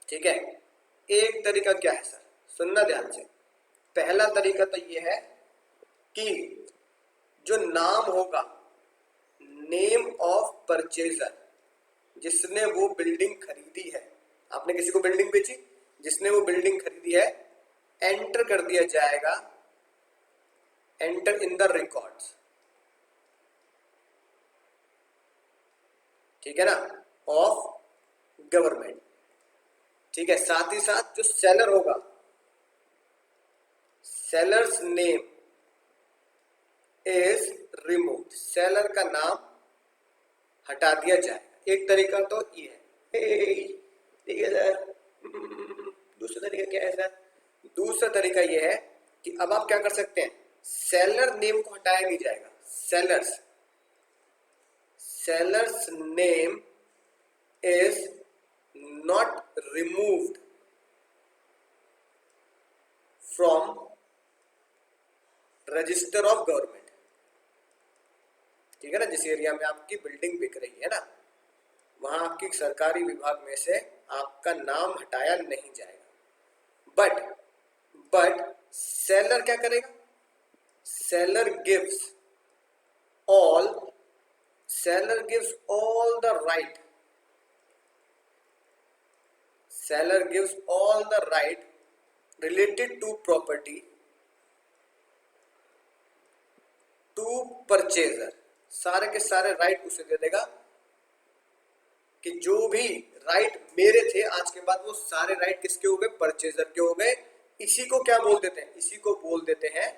Speaker 2: ठीक है, एक तरीका क्या है सर, सुनना ध्यान से। पहला तरीका तो ये है कि जो नाम होगा, नेम ऑफ परचेजर, जिसने वो बिल्डिंग खरीदी है, आपने किसी को बिल्डिंग बेची, जिसने वो बिल्डिंग खरीदी है, एंटर कर दिया जाएगा, एंटर इन द रिकॉर्ड्स, ठीक है ना, ऑफ गवर्नमेंट। ठीक है, साथ ही साथ जो सेलर होगा, sellers name is removed, seller का नाम हटा दिया जाएगा। एक तरीका तो ये है, ठीक है सर। दूसरा तरीका क्या है सर, दूसरा तरीका ये है कि अब आप क्या कर सकते हैं, सेलर नेम को हटाया नहीं जाएगा, sellers name is not removed from register of government. ठीक है ना, जिस एरिया में आपकी बिल्डिंग बिक रही है ना, वहां आपकी सरकारी विभाग में से आपका नाम हटाया नहीं जाएगा। बट सेलर क्या करेगा, seller gives all the right seller gives all the right related to property to purchaser, सारे के सारे राइट उसे दे देगा कि जो भी राइट मेरे थे आज के बाद वो सारे राइट किसके हो गए, परचेजर के हो गए। इसी को क्या बोल देते हैं, इसी को बोल देते हैं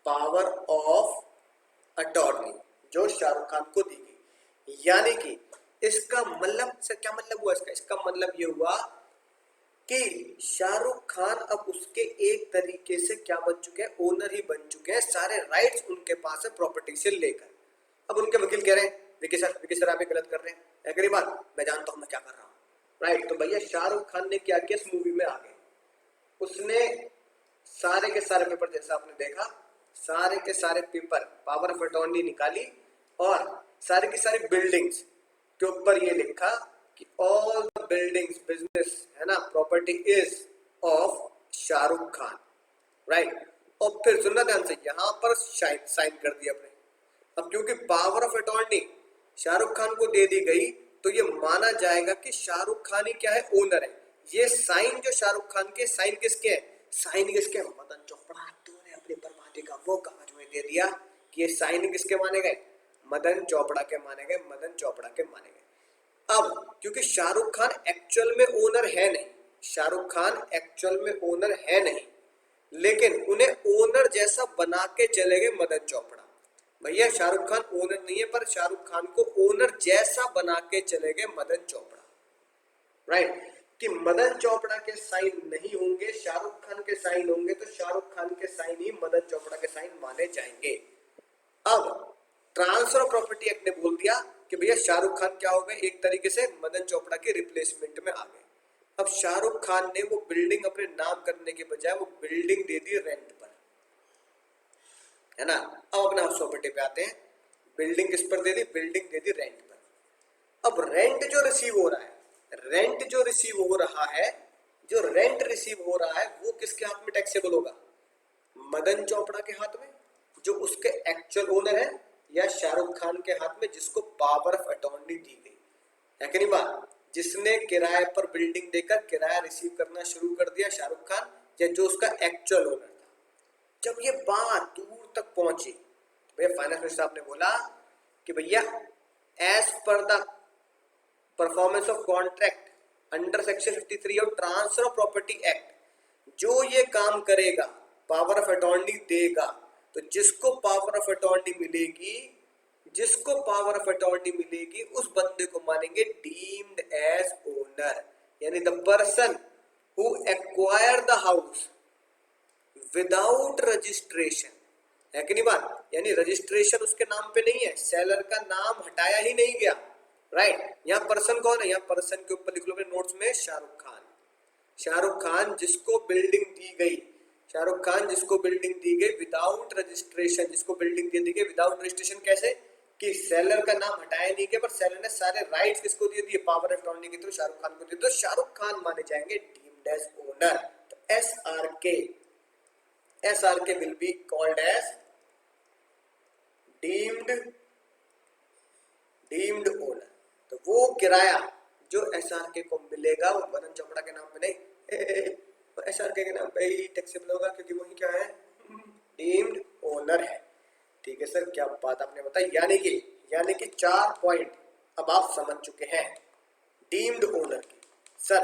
Speaker 2: पावर ऑफ अटॉर्नी, जो शाहरुख खान को दी गई। यानी कि इसका मतलब से क्या मतलब हुआ, इसका मतलब ये हुआ कि शाहरुख खान अब उसके एक तरीके से क्या बन चुके हैं, ओनर ही बन चुके हैं, सारे राइट्स उनके पास है प्रॉपर्टी से लेकर। अब उनके वकील कह रहे हैं विकी सर आप गलत कर रहे हैं, अगली बात मैं जानता हूं मैं क्या कर रहा हूं, राइट। तो भैया शाहरुख खान ने क्या किया इस मूवी में आगे, उसने सारे के सारे पेपर, जैसा आपने देखा सारे के सारे पेपर पावर ऑफ अटॉर्नी निकाली और सारी की सारी बिल्डिंग्स के ऊपर ये लिखा कि ऑल द बिल्डिंग्स बिजनेस है ना property is of Shahrukh Khan, right. और फिर सुनना ध्यान से, यहां पर साइन कर दिया अपने। अब क्योंकि power of attorney Shahrukh Khan को दे दी गई तो ये माना जाएगा कि शाहरुख खान ही क्या है, ओनर है। ये साइन जो शाहरुख खान के, साइन किसके है, साइन किसके, मदन चोपड़ा, तूने अपनी बर्बादी का वो कागज में दे दिया कि ये साइन किसके माने गए, मदन चोपड़ा के माने गए, मदन चोपड़ा के माने गए। अब क्योंकि शाहरुख खान एक्चुअल में ओनर है नहीं, शाहरुख खान एक्चुअल में ओनर है नहीं, लेकिन उन्हें ओनर जैसा बना के चले गए मदन चोपड़ा। भैया शाहरुख खान ओनर नहीं है, पर शाहरुख खान को ओनर जैसा बना के चले गए मदन चोपड़ा, राइट। कि मदन चोपड़ा के साइन नहीं होंगे, शाहरुख खान के साइन होंगे, तो शाहरुख खान के साइन ही मदन चोपड़ा के साइन माने जाएंगे। अब ट्रांसफर ऑफ प्रॉपर्टी एक्ट ने बोल दिया कि भैया शाहरुख खान क्या हो गए, एक तरीके से मदन चोपड़ा के रिप्लेसमेंट में आ गए। अब शाहरुख खान ने वो बिल्डिंग अपने नाम करने के बजाय वो बिल्डिंग दे दी रेंट पर, है ना। अब अपने हाउस प्रॉपर्टी पे आते हैं, बिल्डिंग किस पर दे दी, बिल्डिंग दे दी रेंट पर। अब रेंट जो रिसीव हो रहा है, रेंट जो रिसीव हो रहा है, जो रेंट रिसीव हो रहा है वो किसके हाथ में टैक्सेबल होगा, मदन चोपड़ा के हाथ में जो उसके एक्चुअल ओनर है, या शाहरुख खान के हाथ में जिसको पावर ऑफ अटॉर्नी दी गई है कि नहीं बात, जिसने किराए पर बिल्डिंग देकर किराया रिसीव करना शुरू कर दिया शाहरुख खान, या जो उसका एक्चुअल ओनर था। जब ये बात दूर तक पहुंची, भैया फाइनेंस मिनिस्टर साहब ने बोला कि भैया as per the performance of contract under section 53 of transfer of property act, जो ये काम करेगा पावर ऑफ अटॉर्नी देगा, तो जिसको पावर ऑफ अटॉर्नी मिलेगी, जिसको पावर ऑफ अटॉर्नी मिलेगी उस बंदे को मानेंगे डीम्ड एज ओनर, यानी the person who acquire the house without registration, है कि नहीं बात, यानी रजिस्ट्रेशन उसके नाम पे नहीं है, सेलर का नाम हटाया ही नहीं गया, राइट। यहाँ पर्सन कौन है, यहाँ पर्सन के ऊपर लिख लो अपने नोट्स में शाहरुख खान। शाहरुख खान जिसको बिल्डिंग दी गई, शाहरुख खान जिसको बिल्डिंग दी गई विदाउट रजिस्ट्रेशन, जिसको बिल्डिंग दे दी गई विदाउट रजिस्ट्रेशन, कैसे कि सेलर का नाम हटाया नहीं गया, पर सेलर ने सारे राइट्स किसको दे दिए, पावर ऑफ अटॉर्नी के थ्रू शाहरुख खान को दिए, तो शाहरुख खान माने जाएंगे डीम्ड एज ओनर। तो SRK will be called as deemed owner। तो वो किराया जो SRK को मिलेगा वो मदन चोपड़ा के नाम पे नहीं, SRK के नाम पे ही टैक्सेबल होगा, क्योंकि वही क्या है, डीम्ड ओनर है। ठीक है सर, क्या बात आपने बताई, यानी कि 4 पॉइंट अब आप समझ चुके हैं डीम्ड ओनर की। सर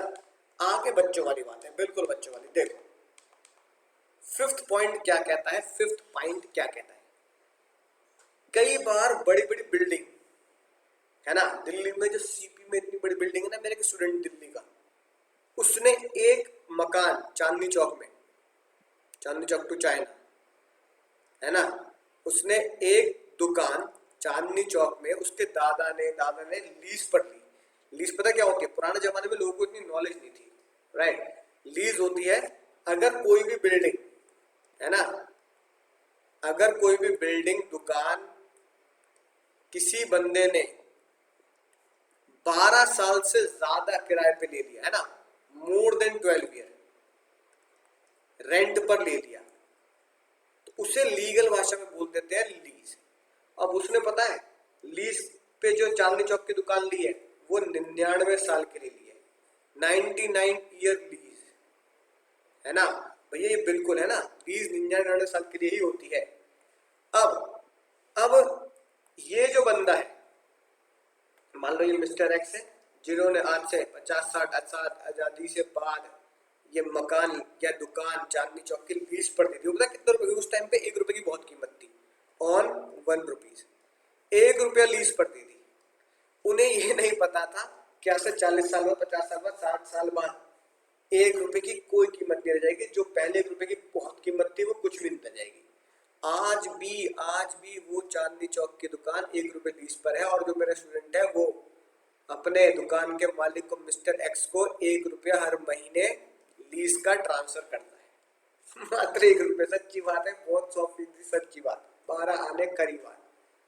Speaker 2: आगे बच्चों वाली बात है, बिल्कुल बच्चों वाली। देखो 5th पॉइंट क्या कहता है, 5th पॉइंट क्या कहता है, कई बार बड़ी बड़ी बिल्डिंग है ना, दिल्ली में जो सीपी में इतनी बड़ी बिल्डिंग है ना, मेरे एक स्टूडेंट दिल्ली का, उसने एक मकान चांदनी चौक में, चांदनी चौक टू चाइना, है ना, उसने एक दुकान चांदनी चौक में उसके दादा ने लीज पर ली। लीज पता क्या होती है, पुराने जमाने में लोगों को इतनी नॉलेज नहीं थी, राइट। लीज होती है अगर कोई भी बिल्डिंग, है ना, अगर कोई भी बिल्डिंग दुकान किसी बंदे ने 12 साल से ज्यादा किराए पे ले लिया, है ना, मोर देन 12 ईयर रेंट पर ले लिया, तो उसे लीगल भाषा में बोल देते हैं लीज। अब उसने पता है लीज पे जो चांदनी चौक की दुकान ली है वो 99 साल के लिए ली है, 99 ईयर लीज, है ना भैया, ये बिल्कुल है ना, लीज 99 साल के लिए ही होती है। अब ये जो बंदा है, मान लो ये मिस्टर एक्स है, जिन्होंने आज से 50-60 साल आजादी से बाद ये मकान या दुकान चांदनी चौक की लीज पर दी थी। पता कितने रुपए की? उस टाइम पे 1 रुपए की बहुत कीमत थी, ऑन 1 रुपीज 1 रुपया लीज पर दी थी। उन्हें ये नहीं पता था कि आज से 40 साल बाद, 50 साल बाद, 60 साल बाद 1 रुपए की कोई कीमत नहीं रह जाएगी। जो पहले 1 रुपए की बहुत कीमत थी वो कुछ भी नहीं रह जाएगी। आज भी वो चांदनी चौक की दुकान 1 रुपए लीज पर है, और जो मेरा स्टूडेंट है वो अपने दुकान के मालिक को, मिस्टर एक्स को, 1 रुपया हर महीने लीज का ट्रांसफर करता है। मात्र 1 रुपये। सच्ची बात है, बहुत 100% सच्ची बात। 12 आने खरी बात,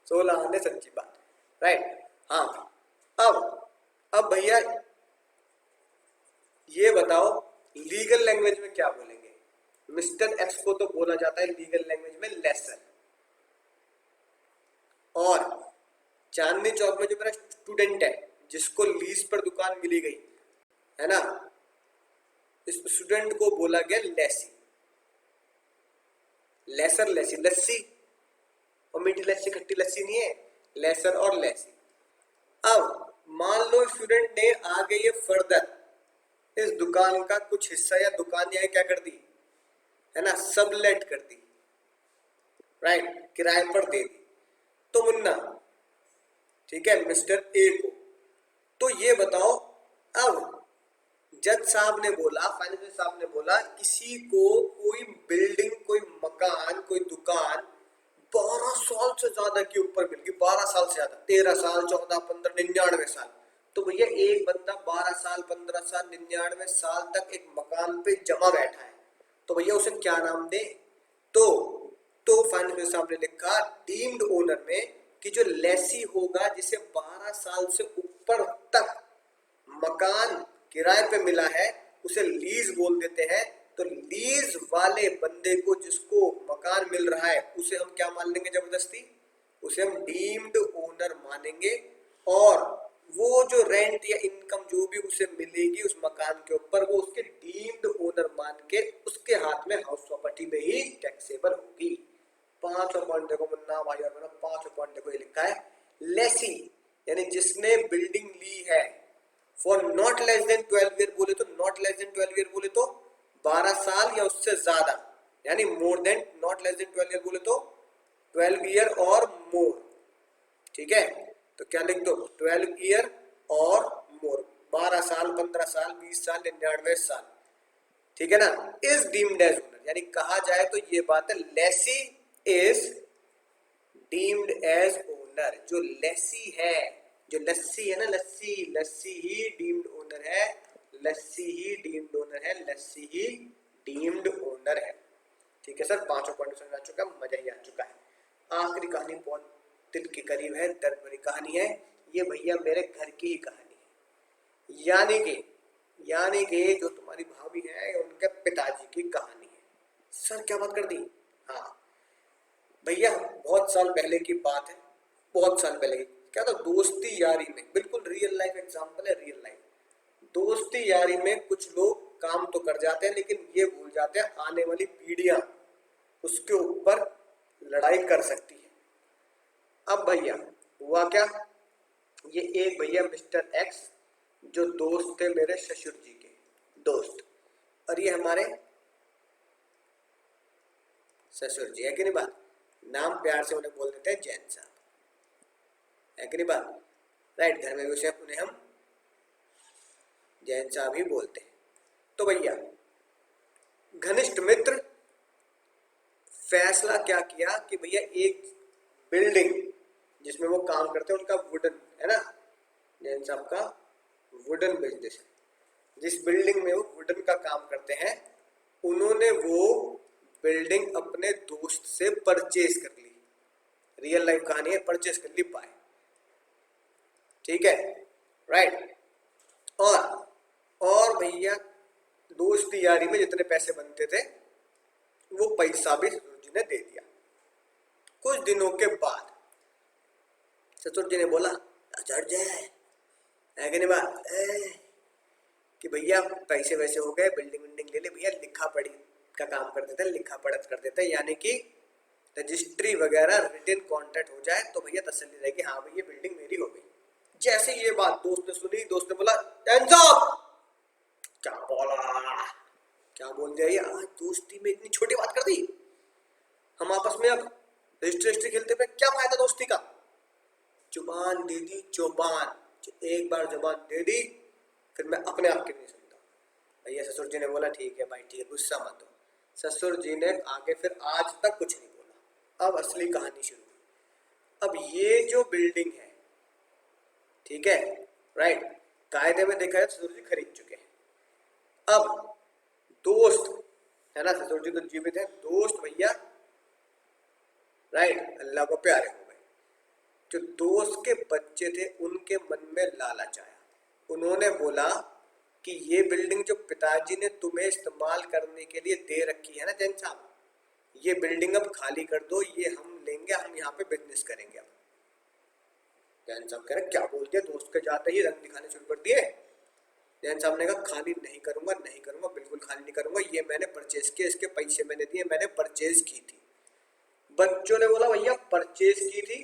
Speaker 2: 16 आने सच्ची बात, राइट। हाँ, अब भैया ये बताओ लीगल लैंग्वेज में क्या बोलेंगे? मिस्टर एक्स को तो बोला जाता है लीगल लैंग्वेज में लेसर, और चांदनी चौक में जो मेरा स्टूडेंट है जिसको लीज पर दुकान मिली गई है ना, इस स्टूडेंट को बोला गया लेसी। लेसर, लेसी, लस्सी और मीठी लस्सी खट्टी लस्सी नहीं है, लेसर और लेसी। अब मान लो स्टूडेंट ने आगे ये फर्दर इस दुकान का कुछ हिस्सा या दुकान या क्या कर दी, है ना, सबलेट कर दी, राइट, किराए पर दे दी। तो मुन्ना, ठीक है, मिस्टर ए को, तो ये बताओ, अब जज साहब ने बोला, फाइनेंशियल साहब ने बोला, किसी को कोई बिल्डिंग, कोई मकान, कोई दुकान 12 साल से ज्यादा के ऊपर मिल गई, 12 साल से ज्यादा, 13 साल, 14, 15, 99 साल, तो भैया एक बंदा 12 साल, 15 साल, 99 साल तक एक मकान पे जमा बैठा है, तो भैया उसे क्या नाम दे? तो फाइनेंशियल साहब ने लिखा डीम्ड ओनर में कि जो लेसी होगा, जिसे 12 साल से ऊपर तक मकान किराए पे मिला है, उसे लीज बोल देते हैं। तो लीज वाले बंदे को, जिसको मकान मिल रहा है, उसे हम क्या मान लेंगे? जबरदस्ती उसे हम डीम्ड ओनर मानेंगे, और वो जो रेंट या इनकम जो भी उसे मिलेगी उस मकान के ऊपर, वो उसके डीम्ड ओनर मान के उसके हाथ में हाउस प्रॉपर्टी में ही टैक्सेबल होगी। 5 पॉइंट देखो मुन्ना भाई और मेरा, 5 पॉइंट देखो, ये लिखा है लेसी, यानी जिसने बिल्डिंग ली है for not less than 12 year, बोले तो नॉट लेस देन 12 ईयर बोले तो 12 साल या उससे ज्यादा, यानी more than, not less than 12 year बोले तो 12 ईयर और मोर, ठीक है, तो क्या लिख दो? 12 ईयर और मोर, 12 साल, 15 साल, 20 साल, 99 साल, ठीक है ना, इज डीम्ड एज ओनर। यानी कहा जाए तो ये बात है, lessee is deemed as owner. जो लेसी है, जो लस्सी है ना, लस्सी ही डीम्ड ओनर है, लस्सी ही डीम्ड ओनर है, लस्सी ही डीम्ड ओनर है। ठीक है सर, 5 पॉइंट समझ आ चुका, मजा ही आ चुका है। आखिरी कहानी बहुत दिल के करीब है, दर्द भरी कहानी है ये भैया, मेरे घर की ही कहानी है, यानी कि जो तुम्हारी भाभी है उनके पिताजी की कहानी है। सर क्या बात कर दी? हाँ भैया, बहुत साल पहले की बात है, बहुत साल पहले की। क्या था? दोस्ती यारी में, बिल्कुल रियल लाइफ एग्जांपल है, रियल लाइफ दोस्ती यारी में कुछ लोग काम तो कर जाते हैं, लेकिन ये भूल जाते हैं आने वाली पीढ़ियां उसके ऊपर लड़ाई कर सकती है। अब भैया हुआ क्या, ये एक भैया मिस्टर एक्स जो दोस्त थे मेरे ससुर जी के दोस्त, और ये हमारे ससुर जी, है कि नहीं बात? नाम प्यार से उन्हें बोल देते हैं जैन साहब, है कि नहीं बात? राइट, घर में भी उसे उन्हें हम जैन साहब ही बोलते हैं। तो भैया घनिष्ठ मित्र फैसला क्या किया कि भैया एक बिल्डिंग जिसमें वो काम करते हैं, उनका वुडन है ना, जैन साहब का वुडन बिजनेस है, जिस बिल्डिंग में वो वुडन का काम करते हैं, उन्होंने वो बिल्डिंग अपने दोस्त से परचेज कर ली। रियल लाइफ कहानी है, परचेज कर ली, बाय, ठीक है, राइट। और भैया दोस्ती यारी में जितने पैसे बनते थे वो पैसा भी ससुर जी ने दे दिया। कुछ दिनों के बाद ससुर जी ने बोला चढ़ जाए, है कि नहीं बात? कि भैया पैसे वैसे हो गए, बिल्डिंग विल्डिंग ले ले, भैया लिखा पढ़ी का काम करते थे, लिखा पढ़त करते थे, यानी कि रजिस्ट्री वगैरह रिटन कॉन्ट्रैक्ट हो जाए तो भैया तसल्ली रहेगी, हाँ भैया बिल्डिंग मेरी हो गई। जैसे ये बात दोस्त ने सुनी, दोस्त ने बोला क्या बोला, क्या बोल दिया ये, आज दोस्ती में इतनी छोटी बात कर दी, हम आपस में अब रजिस्ट्री खेलते पे क्या फायदा दोस्ती का। जुबान दे दी, जुबान, एक बार जुबान दे दी फिर मैं अपने आप की नहीं सुनता। भैया ससुर जी ने बोला ठीक है भाई ठीक है, गुस्सा मत हो। ससुर जी ने आगे फिर आज तक कुछ नहीं बोला। अब असली कहानी शुरू हुई। अब ये जो बिल्डिंग है, ठीक है, राइट, कायदे में देखा है ससुर जी खरीद चुके हैं। अब दोस्त है ना, ससुर जी तो जीवित है, दोस्त भैया राइट अल्लाह को प्यारे हो गए। जो दोस्त के बच्चे थे उनके मन में लालच आया, उन्होंने बोला कि ये बिल्डिंग जो पिताजी ने तुम्हें इस्तेमाल करने के लिए दे रखी है ना जैन साहब, ये बिल्डिंग अब खाली कर दो, ये हम लेंगे, हम यहाँ पे बिजनेस करेंगे। अब जैन साहब कह रहे क्या बोल दिया, दोस्त के जाते ही रंग दिखाने शुरू कर दिए। जैन साहब ने कहा खाली नहीं करूंगा, नहीं करूंगा, बिल्कुल खाली नहीं करूंगा, ये मैंने परचेज किया, इसके पैसे मैंने दिए, मैंने परचेज की थी। बच्चों ने बोला भैया परचेज की थी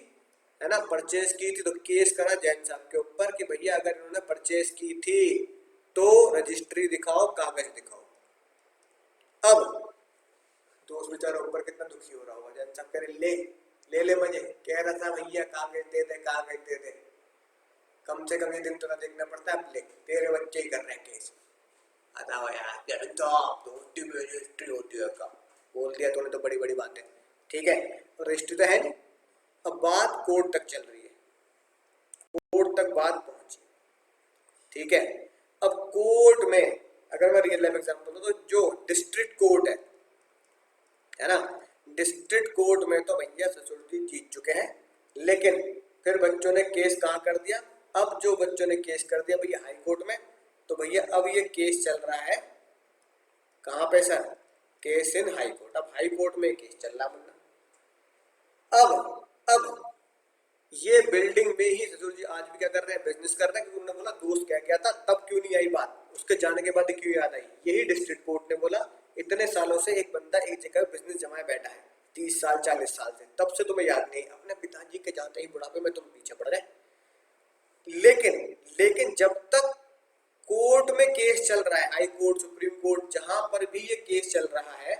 Speaker 2: है ना, परचेज की थी, तो केस करा जैन साहब के ऊपर कि भैया अगर इन्होंने परचेज की थी तो रजिस्ट्री दिखाओ, कागज दिखाओ। अब दोस्त बेचारा ऊपर कितना दुखी हो रहा होगा। जैन साहब कह रहे ले ले मजे, कह रहा था भैया कागज दे दे, कागज दे दे, कम से कम ये दिन तो ना देखना पड़ता है, अब ले, तेरे बच्चे ही कर रहे हैं केस। बताओ यार, दोस्ती में रजिस्ट्री होती है का, बोल दिया तूने तो बड़ी बड़ी बातें, ठीक है, और रजिस्ट्री तो है नहीं। अब बात कोर्ट तक चल रही है, कोर्ट तक बात पहुंची, ठीक है। अब कोर्ट में अगर मैं रियल लाइफ एग्जांपल दूं तो जो डिस्ट्रिक्ट कोर्ट है ना, डिस्ट्रिक्ट कोर्ट में तो भैया ससुर जी जीत चुके हैं, लेकिन फिर बच्चों ने केस कहाँ कर दिया। अब जो बच्चों ने केस कर दिया भैया हाई कोर्ट में, तो भैया अब ये केस चल रहा है कहाँ पे sir, case in high court. अब हाई कोर्ट में केस चल रहा मुन्ना। अब ये बिल्डिंग में ही ससुर जी आज भी क्या कर रहे हैं, बिजनेस कर रहे हैं, क्योंकि उन्होंने बोला दोस्त क्या क्या था, तब क्यों नहीं आई बात, उसके जाने के बाद क्यों याद आई। यही डिस्ट्रिक्ट कोर्ट ने बोला इतने सालों से एक बंदा एक जगह बिजनेस जमाए बैठा है, 30 साल 40 साल से, तब से तुम्हें याद नहीं, अपने पिताजी के जाते ही बुढ़ापे में तुम पीछे पड़ रहे। लेकिन जब तक कोर्ट में केस चल रहा है, हाई कोर्ट, सुप्रीम कोर्ट, जहां पर भी ये केस चल रहा है,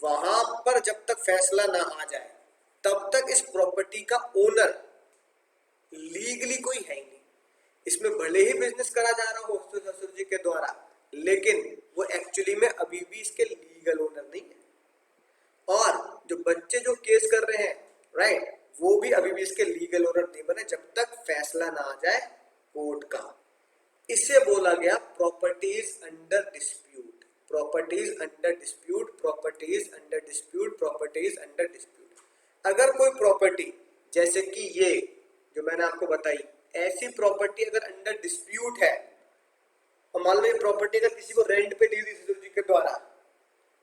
Speaker 2: वहां पर जब तक फैसला ना आ जाए तब तक इस प्रॉपर्टी का ओनर लीगली कोई है ही नहीं। इसमें भले ही बिजनेस करा जा रहा हो ससुर जी के द्वारा, लेकिन वो एक्चुअली में अभी भी इसके लीगल ओनर नहीं है। और जो बच्चे जो केस कर रहे हैं राइट, वो भी अभी भी इसके लीगल ओनर नहीं बने जब तक फैसला ना आ जाए कोर्ट का। इसे बोला गया properties under dispute, properties under dispute, properties under dispute, properties under dispute. अगर कोई प्रॉपर्टी जैसे कि ये जो मैंने आपको बताई, ऐसी प्रॉपर्टी अगर अंडर डिस्प्यूट है, और मान लो ये प्रॉपर्टी अगर किसी को रेंट पे दी थी ससुर जी के द्वारा,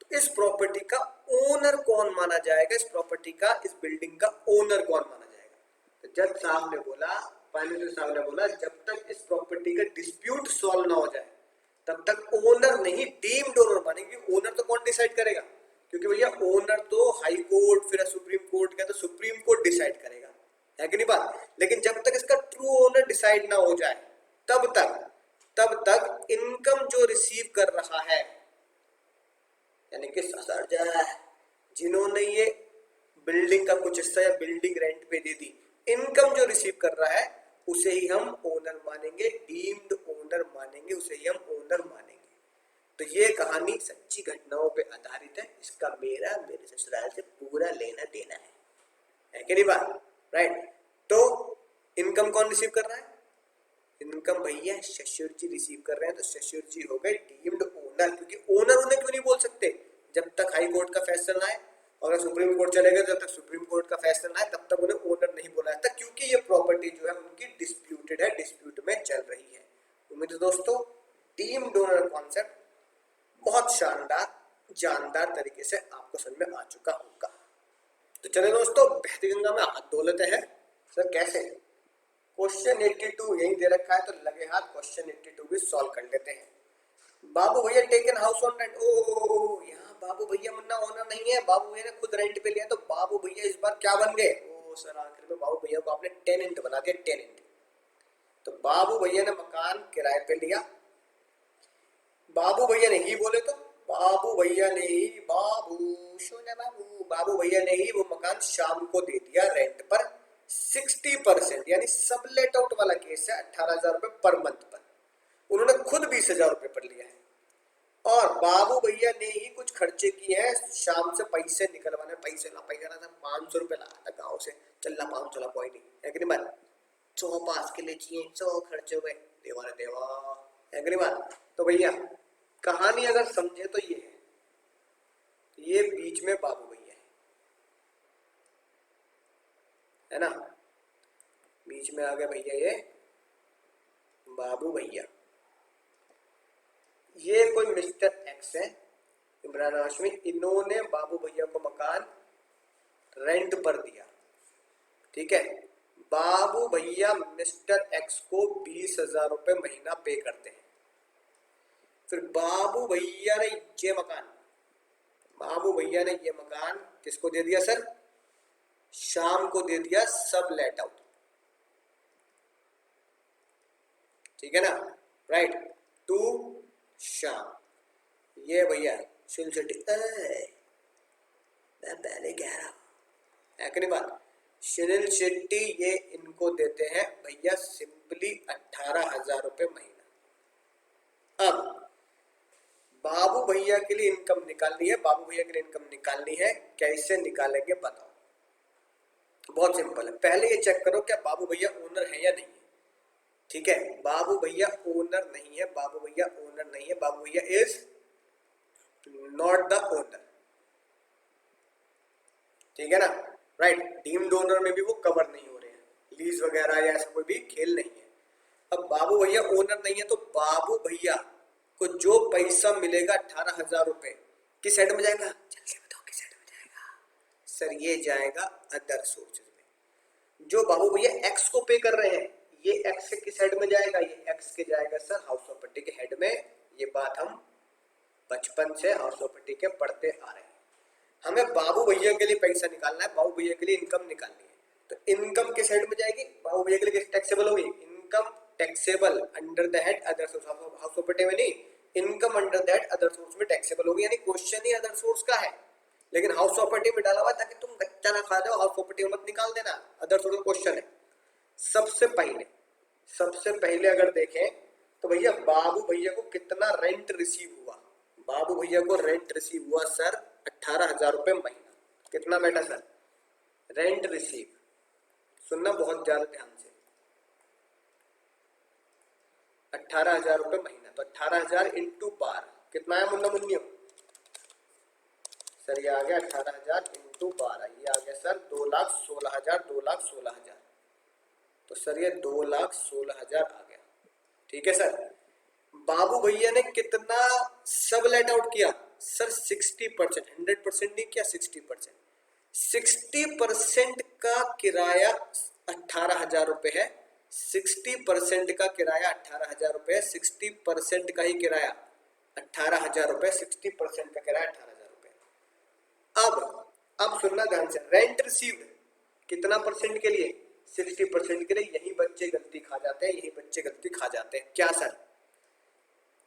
Speaker 2: तो इस प्रॉपर्टी का ओनर कौन माना जाएगा, इस प्रॉपर्टी का, इस बिल्डिंग का ओनर कौन माना जाएगा। तो जज साहब ने बोला, फाइनेंशियल साहब ने बोला, जब तक इस प्रॉपर्टी का डिस्प्यूट सॉल्व ना हो जाए तब तक ओनर नहीं डीम्ड ओनर मानेंगे। ओनर तो कौन डिसाइड करेगा, क्योंकि भैया ओनर तो हाई कोर्ट फिर सुप्रीम कोर्ट गया तो सुप्रीम कोर्ट डिसाइड करेगा, है कि नहीं बात। लेकिन जब तक इसका ट्रू ओनर डिसाइड ना हो जाए तब तक इनकम जो रिसीव कर रहा है, यानी कि ससुर जिन्होंने ये बिल्डिंग का कुछ हिस्सा या बिल्डिंग रेंट पे दे दी, इनकम जो रिसीव कर रहा है उसे ही हम ओनर मानेंगे, डीम्ड ओनर मानेंगे, उसे ही हम ओनर मानेंगे। तो ये कहानी सच्ची घटनाओं पे आधारित है, इसका मेरे ससुराल से पूरा लेना देना है कि नहीं बात, राइट। तो इनकम कौन रिसीव कर रहा है, इनकम भैया ससुर जी रिसीव कर रहे हैं, तो ससुर जी हो गए डीम्ड ओनर, क्योंकि ओनर उन्हें क्यों नहीं बोल सकते जब तक हाई कोर्ट का फैसला ना आए, और अगर सुप्रीम कोर्ट चले गए जब तक सुप्रीम कोर्ट का फैसला ना आए तब तक उन्हें ओनर नहीं बोला जाता, क्योंकि ये प्रॉपर्टी जो है उनकी डिस्प्यूटेड है, डिस्प्यूट में चल रही है। उम्मीद है दोस्तों डीम्ड ओनर कॉन्सेप्ट बहुत शानदार जानदार तरीके से आपको समझ में आ चुका होगा। तो चलिए दोस्तों बहती गंगा में हाथ धो लेते हैं। सर कैसे, क्वेश्चन 82 यही दे रखा है, तो लगे हाथ क्वेश्चन 82 भी सॉल्व कर लेते हैं। बाबू भैया टेकन हाउस ऑन रेंट। ओ यहाँ बाबू भैया मुन्ना ओनर नहीं है, बाबू भैया ने खुद रेंट पे लिया, तो बाबू भैया इस बार क्या बन गए? ओ सर आखिर में बाबू भैया को आपने टेनेंट बना दिया, टेनेंट। तो बाबू भैया ने मकान किराए पे लिया, बाबू भैया ने ही बोले तो बाबू भैया ने ही, बाबू सोना बाबू, बाबू भैया ने ही वो मकान शाम को दे दिया रेंट पर 60%, यानी सब लेट आउट वाला केस है, 18,000 रुपए पर मंथ पर। उन्होंने खुद 20,000 रुपए पर लिया है, और बाबू भैया ने ही कुछ खर्चे किए हैं शाम से पैसे निकलवाने। पैसे ला, पैसा ना था, 500 रुपए लाया था गाँव से, चल ला 500 ला, कोई नहीं है कि नहीं बात। 100 पास के लिए चाहिए, 100 खर्चे हुए, देवा रे देवा, है कि नहीं बात। तो भैया कहानी अगर समझे तो ये है, ये बीच में बाबू भैया है ना, बीच में आ गया भैया ये बाबू भैया। ये कोई मिस्टर एक्स है, इमरान हाशमी, इन्होंने बाबू भैया को मकान रेंट पर दिया, ठीक है। बाबू भैया मिस्टर एक्स को 20,000 रुपए महीना पे करते हैं। फिर बाबू भैया ने ये मकान, बाबू भैया ने ये मकान किसको दे दिया सर? शाम को दे दिया, सब लेट आउट, ठीक है ना, राइट, टू शाम। ये भैया सुन सिटी, मैं पहले कह रहा हूं, है कि नहीं बात। सुनील शेट्टी ये इनको देते हैं भैया सिंपली 18,000 रुपए महीना। अब बाबू भैया के लिए इनकम निकालनी है, बाबू भैया के लिए इनकम निकालनी है, कैसे निकालेंगे बताओ? बहुत सिंपल है, पहले ये चेक करो क्या बाबू भैया ओनर है या नहीं है, ठीक है। बाबू भैया ओनर नहीं है, बाबू भैया ओनर नहीं है, बाबू भैया इज नॉट द ओनर, ठीक है ना, राइट। डीम्ड ओनर में भी वो कवर नहीं हो रहे हैं, लीज वगैरह या ऐसा कोई भी खेल नहीं है। अब बाबू भैया ओनर नहीं है, तो बाबू भैया को जो पैसा मिलेगा 18,000 रुपए किस हेड में जाएगा? जल्दी बताओ किस हेड में जाएगा? सर ये जाएगा अदर सोर्सेज में। जो बाबू भैया एक्स को पे कर रहे हैं, ये एक्स के किस हेड में जाएगा? ये एक्स के जाएगा सर हाउस प्रॉपर्टी के हेड में। ये बात हम बचपन से हाउस प्रॉपर्टी के पढ़ते आ रहे हैं। हमें बाबू भैया के लिए पैसा निकालना है, बाबू भैया के लिए इनकम निकालनी है, तो इनकम किस हेड में जाएगी? बाबू भैया के लिए टैक्सेबल होगी, income taxable under the head other source. House property में नहीं, income under the head other source में टैक्सेबल होगी, यानी क्वेश्चन ही अदर सोर्स का है, लेकिन हाउस प्रॉपर्टी में डाला हुआ ताकि तुम बच्चा ना खा जाओ, हाउस प्रॉपर्टी में मत निकाल देना, अदर सोर्स क्वेश्चन है। सबसे पहले अगर देखें तो भैया बाबू भैया को कितना रेंट रिसीव हुआ? बाबू भैया को रेंट रिसीव हुआ सर 18,000 रुपए महीना। कितना बेटा सर? रेंट रिसीव, सुनना बहुत ज्यादा ध्यान से, 18,000 रुपए महीना, तो 18,000 इंटू बार कितना है मुन्ना मुन्नियो? सर ये आ गया 18,000 इंटू 12, ये आ गया सर 2,16,000, 2,16,000, तो सर ये 2,16,000 आ गया, ठीक है सर। बाबू भैया ने कितना सब लेट आउट किया? सर 60%, 100% नहीं किया, 60%। 60% का किराया 18,000 रुपए है, 60% का किराया 18,000 रुपए है, 60% का ही किराया 18,000 रुपए, 60% का किराया 18,000 रुपए। अब सुनना ध्यान से, रेंट रिसीव्ड कितना परसेंट के लिए? 60% के लिए। यही बच्चे गलती खा जाते हैं, यही बच्चे गलती खा जाते हैं। क्या सर?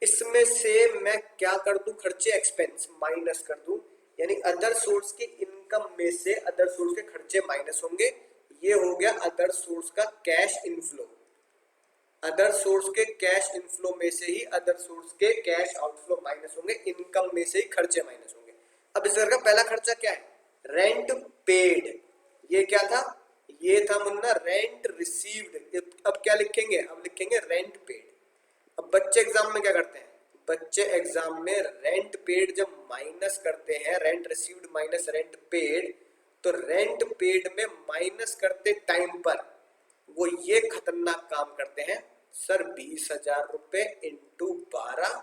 Speaker 2: इसमें से मैं क्या कर दूं? खर्चे एक्सपेंस माइनस कर दूं, यानी अदर सोर्स के इनकम में से अदर सोर्स के खर्चे माइनस होंगे। ये हो गया अदर सोर्स का कैश इनफ्लो। अदर सोर्स के कैश इनफ्लो में से ही अदर सोर्स के कैश आउटफ्लो माइनस होंगे, इनकम में से ही खर्चे माइनस होंगे। अब इस तरह का पहला खर्चा क्या है? Rent paid. ये क्या था? ये था मुन्ना रेंट रिसीव्ड। अब क्या लिखेंगे? अब लिखेंगे रेंट पेड। अब बच्चे एग्जाम में क्या करते हैं? बच्चे एग्जाम में रेंट पेड जब माइनस करते हैं, rent received minus rent paid, तो रेंट पेड में माइनस करते टाइम पर वो ये खतरनाक काम करते हैं सर, 20,000 रुपए इंटू 12,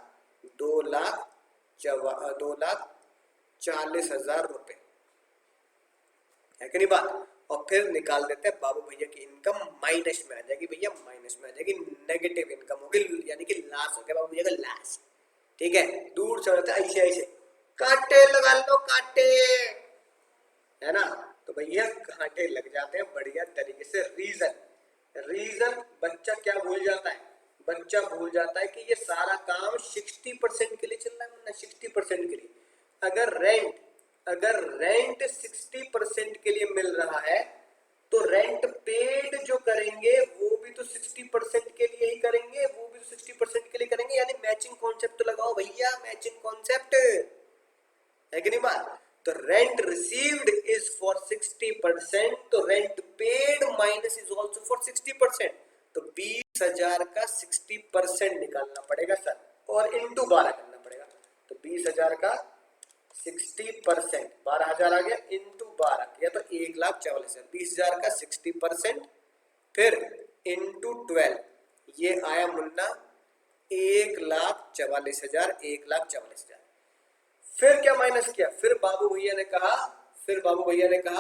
Speaker 2: 2,40,000 रुपए, है कि नहीं बात? और फिर निकाल देते हैं बाबू भैया की इनकम माइनस में आ जाएगी, भैया माइनस में आ जाएगी, नेगेटिव इनकम होगी, यानी कि लॉस हो गया बाबू भैया का, लॉस। ठीक है, दूर से होता है ऐसे ऐसे, कांटे लगा लो कांटे, है ना। तो भैया कांटे लग जाते हैं बढ़िया तरीके से। रीजन बच्चा क्या भूल जाता है, बच्चा भूल जाता है कि ये सारा काम 60% के लिए चल रहा है, वरना 60% के लिए। अगर रेंट 60% के लिए मिल रहा है तो रेंट पेड जो करेंगे वो भी तो 60% के लिए ही करेंगे, वो भी तो 60% के लिए करेंगे। यानी मैचिंग कॉन्सेप्ट तो लगाओ भैया, मैचिंग कॉन्सेप्ट है कि नहीं बात। तो रेंट रिसीव्ड इज फॉर 60%, तो rent paid minus is also for 60%। तो 20,000 का 60% निकालना पड़ेगा सर, और इंटू 12 करना पड़ेगा। तो 20,000 का 60%, 12,000 आ गया, इंटू 12 किया तो 1,44,000। 20,000 का 60%, फिर इंटू 12, ये आया मुन्ना 1,44,000, 1,44,000। फिर क्या माइनस किया, फिर बाबू भैया ने कहा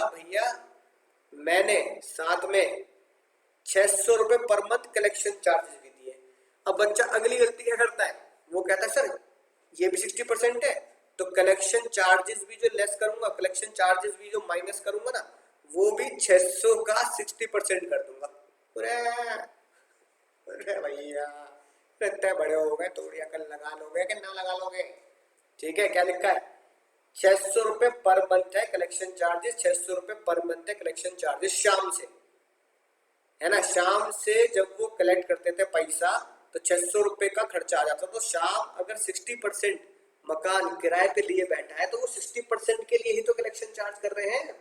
Speaker 2: भैया मैंने साथ में 600 रुपए पर मंथ कलेक्शन चार्जेस भी दिए। अब बच्चा अगली गलती क्या करता है, वो कहता है सर ये भी 60% है, तो कलेक्शन चार्जेस भी जो लेस करूंगा, कलेक्शन चार्जेस भी जो माइनस करूंगा ना, वो भी 600 का 60% कर दूंगा। अरे भैया इतने बड़े हो गए, थोड़ी अकल लगा लोगे कि ना लगा लोगे। ठीक है, क्या लिखा है, 600 रुपए पर मंथ है कलेक्शन चार्जेस, 600 रुपए पर मंथ है कलेक्शन चार्जेस शाम से, है ना। शाम से जब वो कलेक्ट करते थे पैसा तो 600 रुपए का खर्चा आ जाता। तो शाम अगर 60% मकान किराए पे लिए बैठा है तो वो 60% के लिए ही तो कलेक्शन चार्ज कर रहे हैं।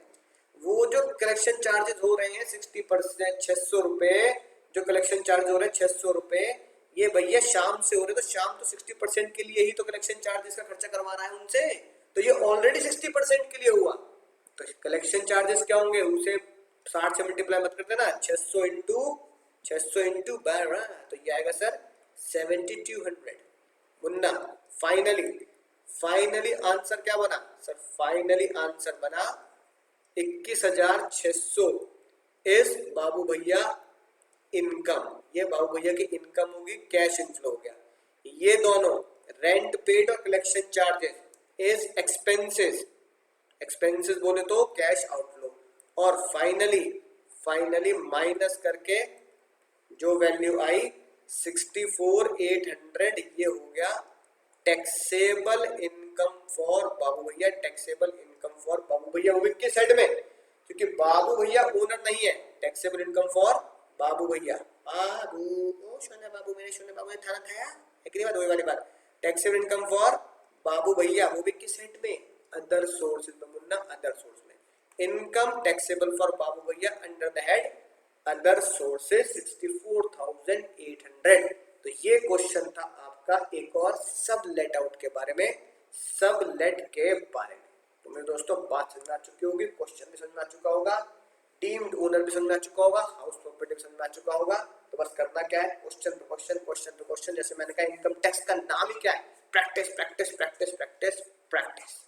Speaker 2: वो जो कलेक्शन चार्जेस हो रहे हैं 60%, 600 रुपए जो कलेक्शन चार्ज हो रहे हैं 600 रुपए, ये भैया शाम से हो रहे, तो शाम तो 60% के लिए ही तो कलेक्शन चार्जेस का खर्चा करवा रहा है उनसे, तो ये ऑलरेडी 60% के लिए हुआ। तो कलेक्शन चार्जेस क्या होंगे, उसे 60 से मल्टीप्लाई मत करते ना, 600 इंटू 12, तो ये आएगा सर 7200। मुन्ना फाइनली आंसर क्या बना सर, फाइनली आंसर बना 21,600 इस बाबू भैया इनकम। ये बाबू भैया की इनकम होगी, कैश इनफ्लो हो गया। ये दोनों रेंट पेड और कलेक्शन चार्जेस इज एक्सपेंसेस बोले तो कैश आउटफ्लो। और फाइनली माइनस करके जो वैल्यू आई 64,800, ये हो गया टैक्सेबल इनकम फॉर बाबू भैया। टैक्सेबल इनकम फॉर बाबू भैया वो भी किस साइड में, क्योंकि बाबू भैया ओनर नहीं है। टैक्सेबल इनकम फॉर बाबू भैया, बाबू ओ सोना बाबू, मेरे सोना बाबू ने खाना खाया है कि नहीं, बात वही वाली बात। टैक्सेबल इनकम फॉर बाबू भैया वो भी किस साइड में, अदर सोर्सेज में मुन्ना, अदर सोर्स में। इनकम टैक्सेबल फॉर बाबू भैया under the head other sources 64,800। तो ये क्वेश्चन था आपका एक और सब लेट आउट के बारे में, सब लेट के बारे में। तो मेरे दोस्तों बात समझ आ चुकी होगी, क्वेश्चन भी समझ आ चुका होगा, डीम्ड ओनर भी समझ आ चुका होगा, हाउस प्रॉपर्टी भी समझ आ चुका होगा। तो बस करना क्या है, क्वेश्चन टू क्वेश्चन, जैसे मैंने कहा इनकम टैक्स का नाम ही क्या है, practice practice practice practice practice.